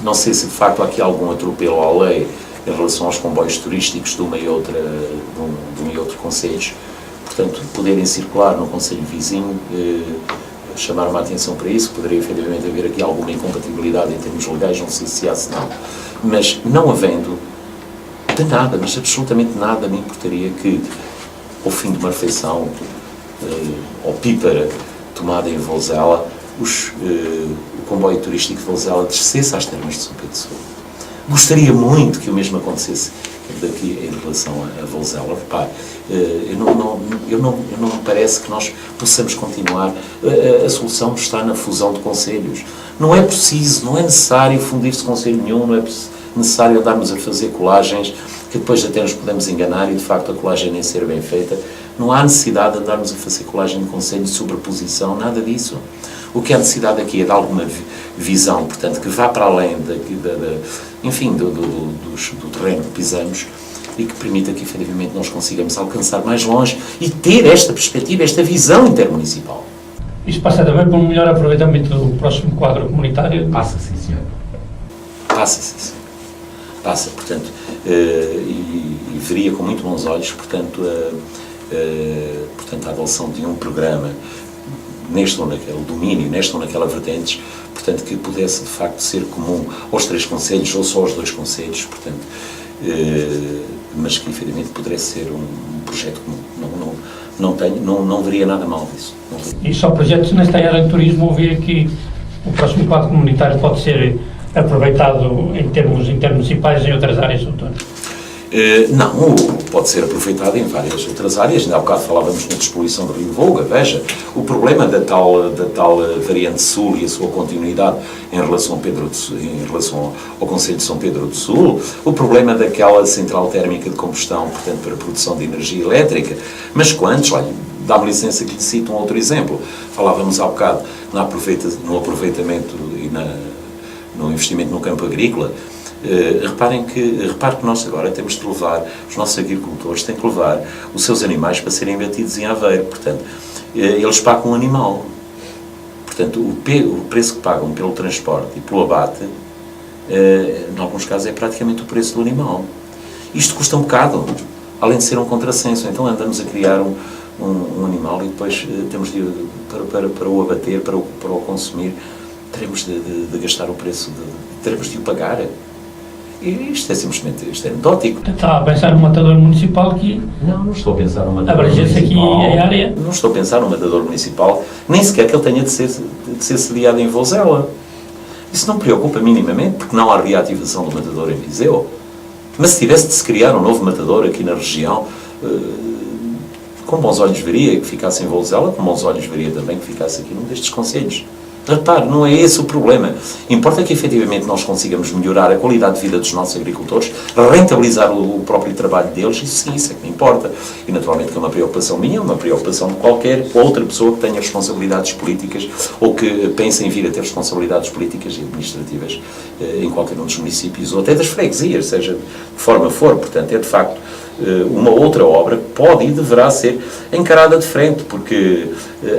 Não sei se de facto há aqui algum atropelo à lei em relação aos comboios turísticos de um e outro concelhos, portanto, poderem circular no concelho vizinho, chamar-me a atenção para isso, poderia efetivamente haver aqui alguma incompatibilidade em termos legais, não sei se há, se não. Mas não havendo de nada, mas absolutamente nada, me importaria que, ao fim de uma refeição, ou pípara tomada em Vouzela, o comboio turístico de Vouzela descesse às termas de São Pedro do Sul. Gostaria muito que o mesmo acontecesse daqui em relação a Vouzela. Repare, não me parece que nós possamos continuar. A solução está na fusão de concelhos. Não é preciso, não é necessário fundir-se concelho nenhum, não é necessário andarmos a fazer colagens, que depois até nos podemos enganar e de facto a colagem nem ser bem feita. Não há necessidade de andarmos a fazer colagem de concelho, de sobreposição, nada disso. O que há necessidade aqui é de alguma visão, portanto, que vá para além enfim, do terreno que pisamos e que permita que, efetivamente, nós consigamos alcançar mais longe e ter esta perspectiva, esta visão intermunicipal. Isto passa também por um melhor aproveitamento do próximo quadro comunitário? Passa, sim, senhor. Passa, sim, senhor. Passa, portanto, e veria com muito bons olhos, portanto, a adoção de um programa neste ou naquele domínio, nesta ou naquela vertentes, portanto, que pudesse de facto ser comum aos 3 concelhos ou só aos 2 concelhos, portanto, mas que efetivamente pudesse ser um projeto comum. Não veria nada mal disso. E só projetos nesta área de turismo, ouvir que o próximo quadro comunitário pode ser aproveitado em termos intermunicipais em outras áreas, doutor? Não, pode ser aproveitado em várias outras áreas. Ainda há bocado falávamos na despoluição do Rio Volga. Veja, o problema da tal variante sul e a sua continuidade em relação ao concelho de São Pedro do Sul, o problema daquela central térmica de combustão, portanto, para a produção de energia elétrica. Mas quantos? Olha, dá-me licença que lhe cito um outro exemplo. Falávamos há bocado no aproveitamento e no investimento no campo agrícola. Repare que nós agora temos de levar, os nossos agricultores têm que levar os seus animais para serem batidos em Aveiro. Portanto, eles pagam um animal. Portanto, o preço que pagam pelo transporte e pelo abate, em alguns casos, é praticamente o preço do animal. Isto custa um bocado, além de ser um contrassenso. Então andamos a criar um animal e depois temos de, para o abater, para o consumir, teremos de gastar o preço, teremos de o pagar. E isto é simplesmente anedótico. Está a pensar num matador municipal que... Não estou a pensar num matador abrangesse aqui a área? Não estou a pensar num matador municipal, nem sequer que ele tenha de ser sediado em Vozela. Isso não me preocupa minimamente, porque não há reativação do matador em Viseu. Mas se tivesse de se criar um novo matador aqui na região, com bons olhos veria que ficasse em Vozela, com bons olhos veria também que ficasse aqui num destes concelhos. Repare, não é esse o problema. Importa que efetivamente nós consigamos melhorar a qualidade de vida dos nossos agricultores, rentabilizar o próprio trabalho deles, isso sim, isso é que me importa. E naturalmente que é uma preocupação minha, uma preocupação de qualquer outra pessoa que tenha responsabilidades políticas ou que pense em vir a ter responsabilidades políticas e administrativas em qualquer um dos municípios ou até das freguesias, seja de que forma for. Portanto, é de facto uma outra obra que pode e deverá ser encarada de frente, porque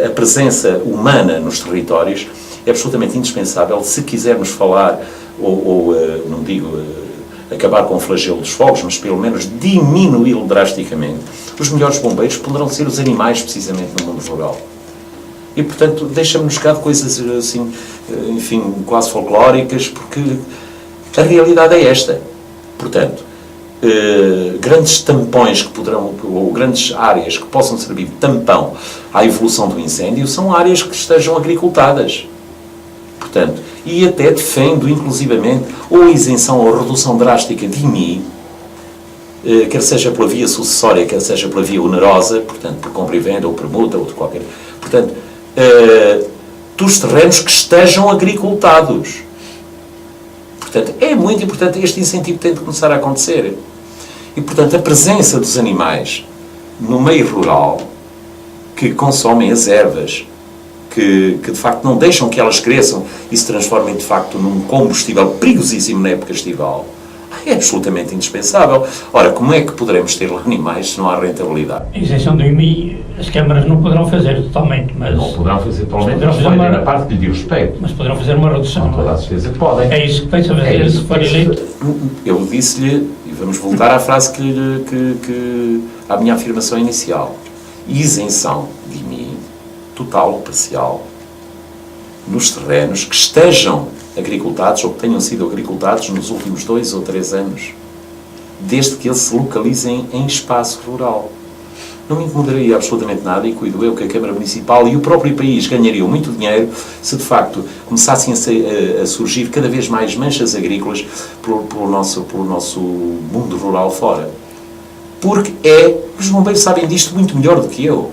a presença humana nos territórios é absolutamente indispensável se quisermos falar, não digo acabar com o flagelo dos fogos, mas pelo menos diminuí-lo drasticamente. Os melhores bombeiros poderão ser os animais, precisamente, no mundo rural. E, portanto, deixa-me-nos cá de coisas assim, enfim, quase folclóricas, porque a realidade é esta. Portanto, grandes tampões que poderão, ou grandes áreas que possam servir de tampão à evolução do incêndio, são áreas que estejam agricultadas. Portanto, e até defendo, inclusivamente, ou a isenção ou a redução drástica de IMI, quer seja pela via sucessória, quer seja pela via onerosa, portanto, por compra e venda, ou permuta, ou de qualquer... Portanto, dos terrenos que estejam agricultados. Portanto, é muito importante, este incentivo tem de começar a acontecer. E, portanto, a presença dos animais no meio rural, que consomem as ervas, que de facto não deixam que elas cresçam e se transformem de facto num combustível perigosíssimo na época estival, é absolutamente indispensável. Ora, como é que poderemos ter lá animais se não há rentabilidade? A isenção do IMI, as câmaras não poderão fazer totalmente, mas... Não poderão fazer totalmente, mas podem, na parte que lhe diz respeito. Mas poderão fazer uma redução. Com toda a certeza que podem. É isso que pensa fazer se for eleito? Eu disse-lhe, e vamos voltar à frase à minha afirmação inicial, isenção de IMI, total ou parcial, nos terrenos que estejam agricultados ou que tenham sido agricultados nos últimos 2 ou 3 anos, desde que eles se localizem em espaço rural. Não me incomodaria absolutamente nada e cuido eu que a Câmara Municipal e o próprio país ganhariam muito dinheiro se de facto começassem a surgir cada vez mais manchas agrícolas pelo nosso mundo rural fora. Porque os bombeiros sabem disto muito melhor do que eu.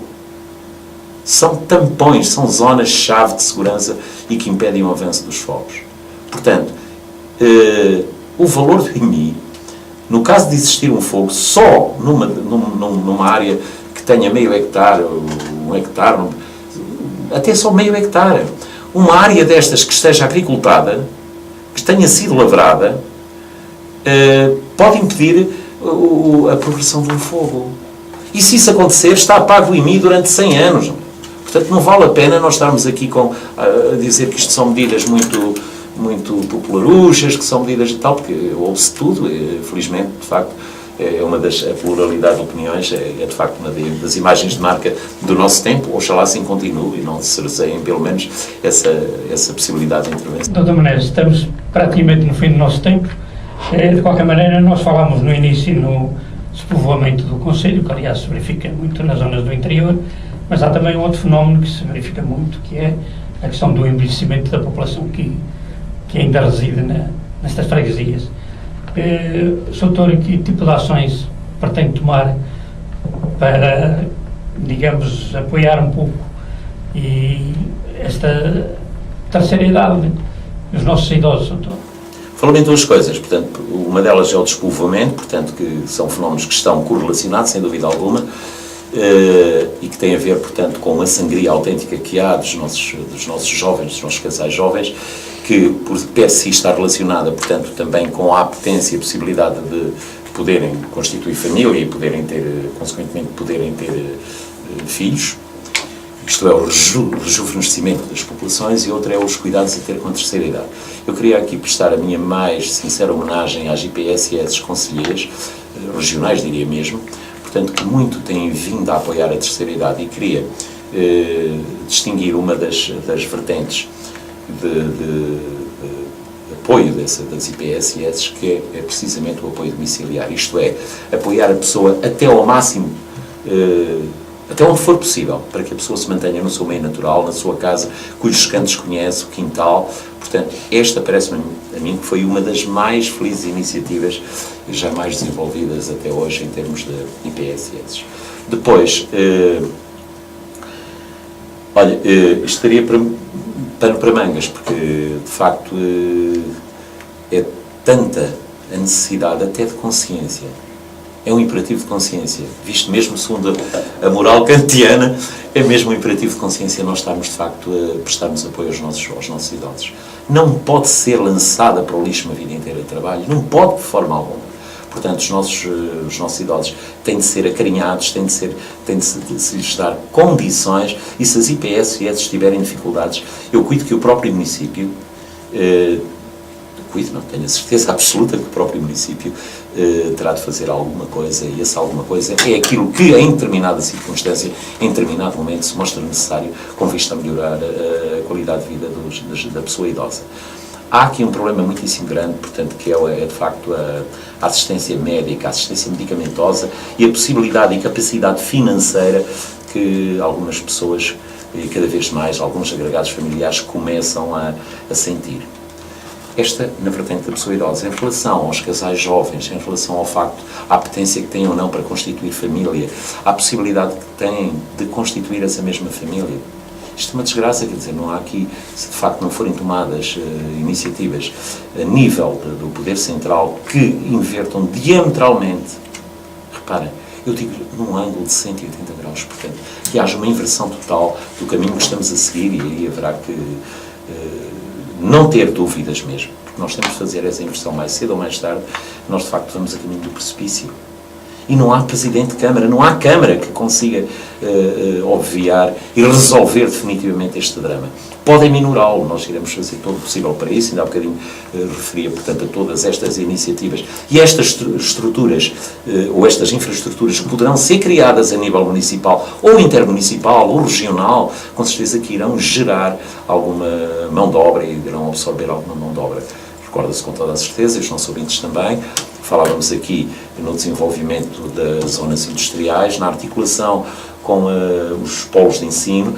São tampões, são zonas-chave de segurança e que impedem o avanço dos fogos. Portanto, o valor do IMI, no caso de existir um fogo só numa área que tenha meio hectare, 1 hectare, até só meio hectare, uma área destas que esteja agricultada, que tenha sido lavrada, pode impedir a progressão de um fogo. E se isso acontecer, está pago o IMI durante 100 anos. Portanto, não vale a pena nós estarmos aqui a dizer que isto são medidas muito popularuchas, que são medidas e tal, porque ouve-se tudo, felizmente, de facto, é uma das, a pluralidade de opiniões é de facto uma das imagens de marca do nosso tempo. Oxalá assim continue e não cerceiem pelo menos essa possibilidade de intervenção. De toda maneira, estamos praticamente no fim do nosso tempo. De qualquer maneira, nós falámos no início no despovoamento do Conselho, que aliás se verifica muito nas zonas do interior, mas há também um outro fenómeno que se verifica muito, que é a questão do envelhecimento da população que ainda reside nestas freguesias. Doutor, que tipo de ações pretende tomar para, digamos, apoiar um pouco e esta terceira idade dos nossos idosos, doutor? Falou em duas coisas, portanto, uma delas é o despovoamento, portanto, que são fenómenos que estão correlacionados, sem dúvida alguma, e que tem a ver, portanto, com a sangria autêntica que há dos nossos jovens, dos nossos casais jovens, que por si está relacionada, portanto, também com a apetência e a possibilidade de poderem constituir família e poderem ter, consequentemente, poderem ter filhos. Isto é o rejuvenescimento das populações, e outra é os cuidados a ter com a terceira idade. Eu queria aqui prestar a minha mais sincera homenagem às IPSS conselheiras, regionais diria mesmo, portanto, que muito têm vindo a apoiar a terceira idade, e queria distinguir uma das vertentes de apoio das IPSS, que é precisamente o apoio domiciliar, isto é, apoiar a pessoa até ao máximo, até onde for possível, para que a pessoa se mantenha no seu meio natural, na sua casa, cujos cantos conhece, o quintal. Portanto, esta parece-me a mim que foi uma das mais felizes iniciativas jamais desenvolvidas até hoje em termos de IPSS. Depois, isto estaria pano para mangas, porque de facto é tanta a necessidade até de consciência. É um imperativo de consciência, visto mesmo segundo a moral kantiana, é mesmo um imperativo de consciência nós estarmos de facto a prestarmos apoio aos nossos idosos. Não pode ser lançada para o lixo uma vida inteira de trabalho, não pode de forma alguma. Portanto, os nossos idosos têm de ser acarinhados, têm de se lhes dar condições, e se as IPSS tiverem dificuldades, eu cuido que o próprio município, não tenho a certeza absoluta que o próprio município terá de fazer alguma coisa, e essa alguma coisa é aquilo que em determinada circunstância, em determinado momento, se mostra necessário com vista a melhorar a qualidade de vida da pessoa idosa. Há aqui um problema muitíssimo grande, portanto, que é de facto a assistência médica, a assistência medicamentosa e a possibilidade e capacidade financeira que algumas pessoas, e cada vez mais, alguns agregados familiares começam a sentir. Esta, na vertente da pessoa idosa, em relação aos casais jovens, em relação ao facto, à apetência que têm ou não para constituir família, à possibilidade que têm de constituir essa mesma família. Isto é uma desgraça, quer dizer, não há aqui, se de facto não forem tomadas iniciativas a nível do poder central que invertam diametralmente, reparem, eu digo num ângulo de 180 graus, portanto, que haja uma inversão total do caminho que estamos a seguir, e aí haverá que não ter dúvidas mesmo, porque nós temos de fazer essa inversão mais cedo ou mais tarde, nós de facto vamos a caminho do precipício. E não há Presidente de Câmara, não há Câmara que consiga obviar e resolver definitivamente este drama. Podem minorá-lo, nós iremos fazer todo o possível para isso, ainda há bocadinho referia, portanto, a todas estas iniciativas. E estas estruturas, ou estas infraestruturas que poderão ser criadas a nível municipal, ou intermunicipal, ou regional, com certeza que irão gerar alguma mão de obra e irão absorver alguma mão de obra. Recorda-se com toda a certeza, e os nossos ouvintes também, falávamos aqui no desenvolvimento das zonas industriais, na articulação com os polos de ensino,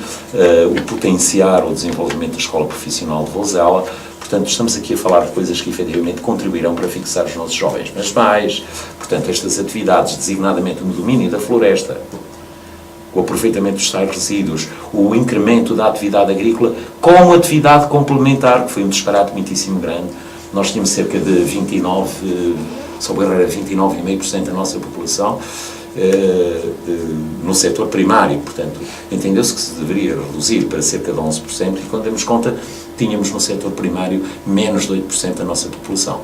o potenciar o desenvolvimento da Escola Profissional de Vozela. Portanto, estamos aqui a falar de coisas que efetivamente contribuirão para fixar os nossos jovens. Mas mais, portanto, estas atividades, designadamente no domínio da floresta, o aproveitamento dos tais resíduos, o incremento da atividade agrícola como atividade complementar, que foi um disparate muitíssimo grande. Nós tínhamos cerca de 29,5% da nossa população no setor primário, portanto, entendeu-se que se deveria reduzir para cerca de 11%, e quando demos conta, tínhamos no setor primário menos de 8% da nossa população.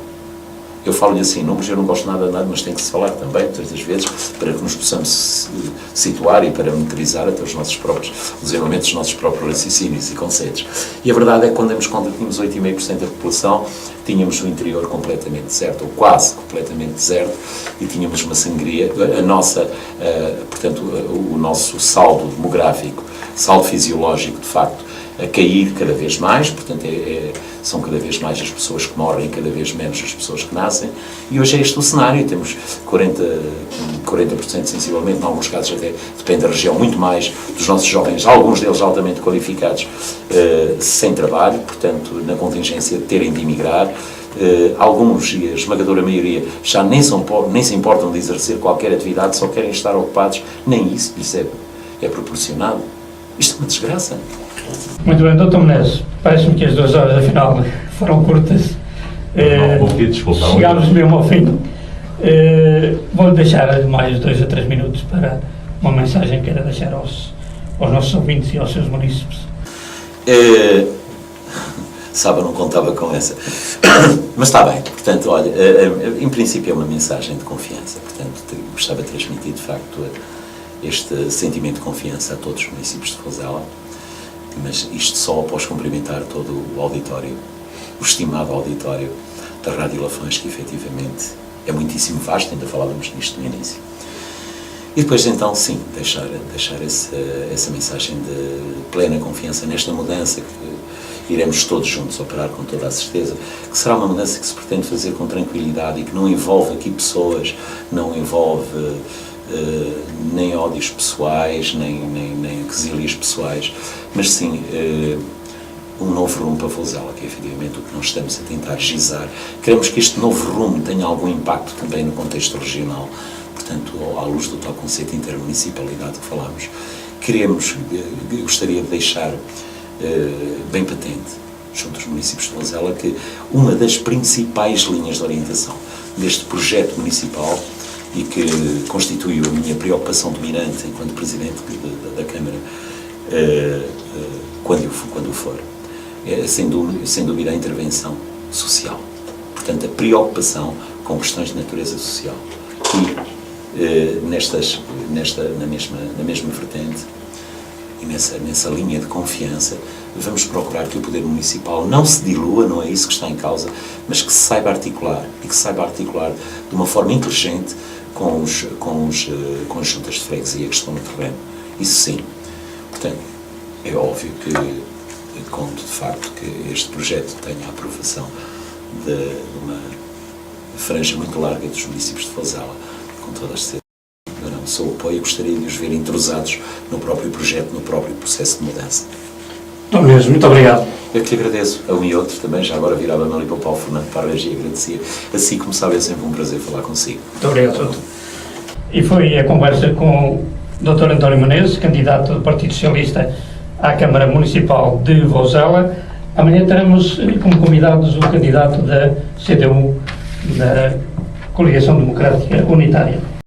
Eu falo-lhe assim, números, eu não gosto nada, mas tem que se falar também, muitas das vezes, para que nos possamos situar e parametrizar até os nossos próprios, os elementos dos nossos próprios raciocínios e conceitos. E a verdade é que quando demos conta que tínhamos 8,5% da população, tínhamos o interior completamente deserto, ou quase completamente deserto, e tínhamos uma sangria, portanto, o nosso saldo demográfico, saldo fisiológico, de facto, a cair cada vez mais, portanto são cada vez mais as pessoas que morrem e cada vez menos as pessoas que nascem, e hoje é este o cenário, temos 40% sensivelmente, em alguns casos até, depende da região, muito mais dos nossos jovens, alguns deles altamente qualificados, sem trabalho, portanto na contingência de terem de emigrar, alguns, e a esmagadora maioria, já nem se importam de exercer qualquer atividade, só querem estar ocupados, nem isso é proporcionado. Isto é uma desgraça. Muito bem, Dr. Menezes, parece-me que as 2 horas, afinal, foram curtas. Chegámos mesmo ao fim. Vou-lhe deixar mais 2 a 3 minutos para uma mensagem que queira deixar aos nossos ouvintes e aos seus munícipes. Sabe, eu não contava com essa. Mas está bem, portanto, olha, em princípio é uma mensagem de confiança, portanto, gostava de transmitir, de facto, este sentimento de confiança a todos os municípios de Vozela, mas isto só após cumprimentar todo o auditório, o estimado auditório da Rádio Lafões, que efetivamente é muitíssimo vasto, ainda falávamos nisto no início. E depois então, sim, deixar essa mensagem de plena confiança nesta mudança que iremos todos juntos operar com toda a certeza, que será uma mudança que se pretende fazer com tranquilidade e que não envolve aqui pessoas, não envolve nem ódios pessoais, nem quesílias pessoais, mas sim um novo rumo para Vozela, que é efetivamente o que nós estamos a tentar gizar. Queremos que este novo rumo tenha algum impacto também no contexto regional, portanto, à luz do tal conceito de intermunicipalidade que falámos. Gostaria de deixar bem patente, junto aos municípios de Vozela, que uma das principais linhas de orientação deste projeto municipal, e que constituiu a minha preocupação dominante enquanto Presidente da Câmara, quando for, é sem dúvida a intervenção social. Portanto, a preocupação com questões de natureza social. E na mesma vertente e nessa linha de confiança, vamos procurar que o poder municipal não se dilua, não é isso que está em causa, mas que se saiba articular, e que se saiba articular de uma forma inteligente com as juntas de freguesia que estão no terreno. Isso sim. Portanto, é óbvio que conto de facto que este projeto tenha a aprovação de uma franja muito larga dos municípios de Vozela, com toda a certeza. Eu não sou apoio e gostaria de os ver entrosados no próprio projeto, no próprio processo de mudança. Não mesmo, muito obrigado. Eu que lhe agradeço, a um e outro também, já agora virava-me ali para o Paulo Fernando Parras e agradecia. Assim como sabe, é sempre um prazer falar consigo. Muito obrigado, doutor. E foi a conversa com o Dr. António Menezes, candidato do Partido Socialista à Câmara Municipal de Vozela. Amanhã teremos como convidados o candidato da CDU, da Coligação Democrática Unitária.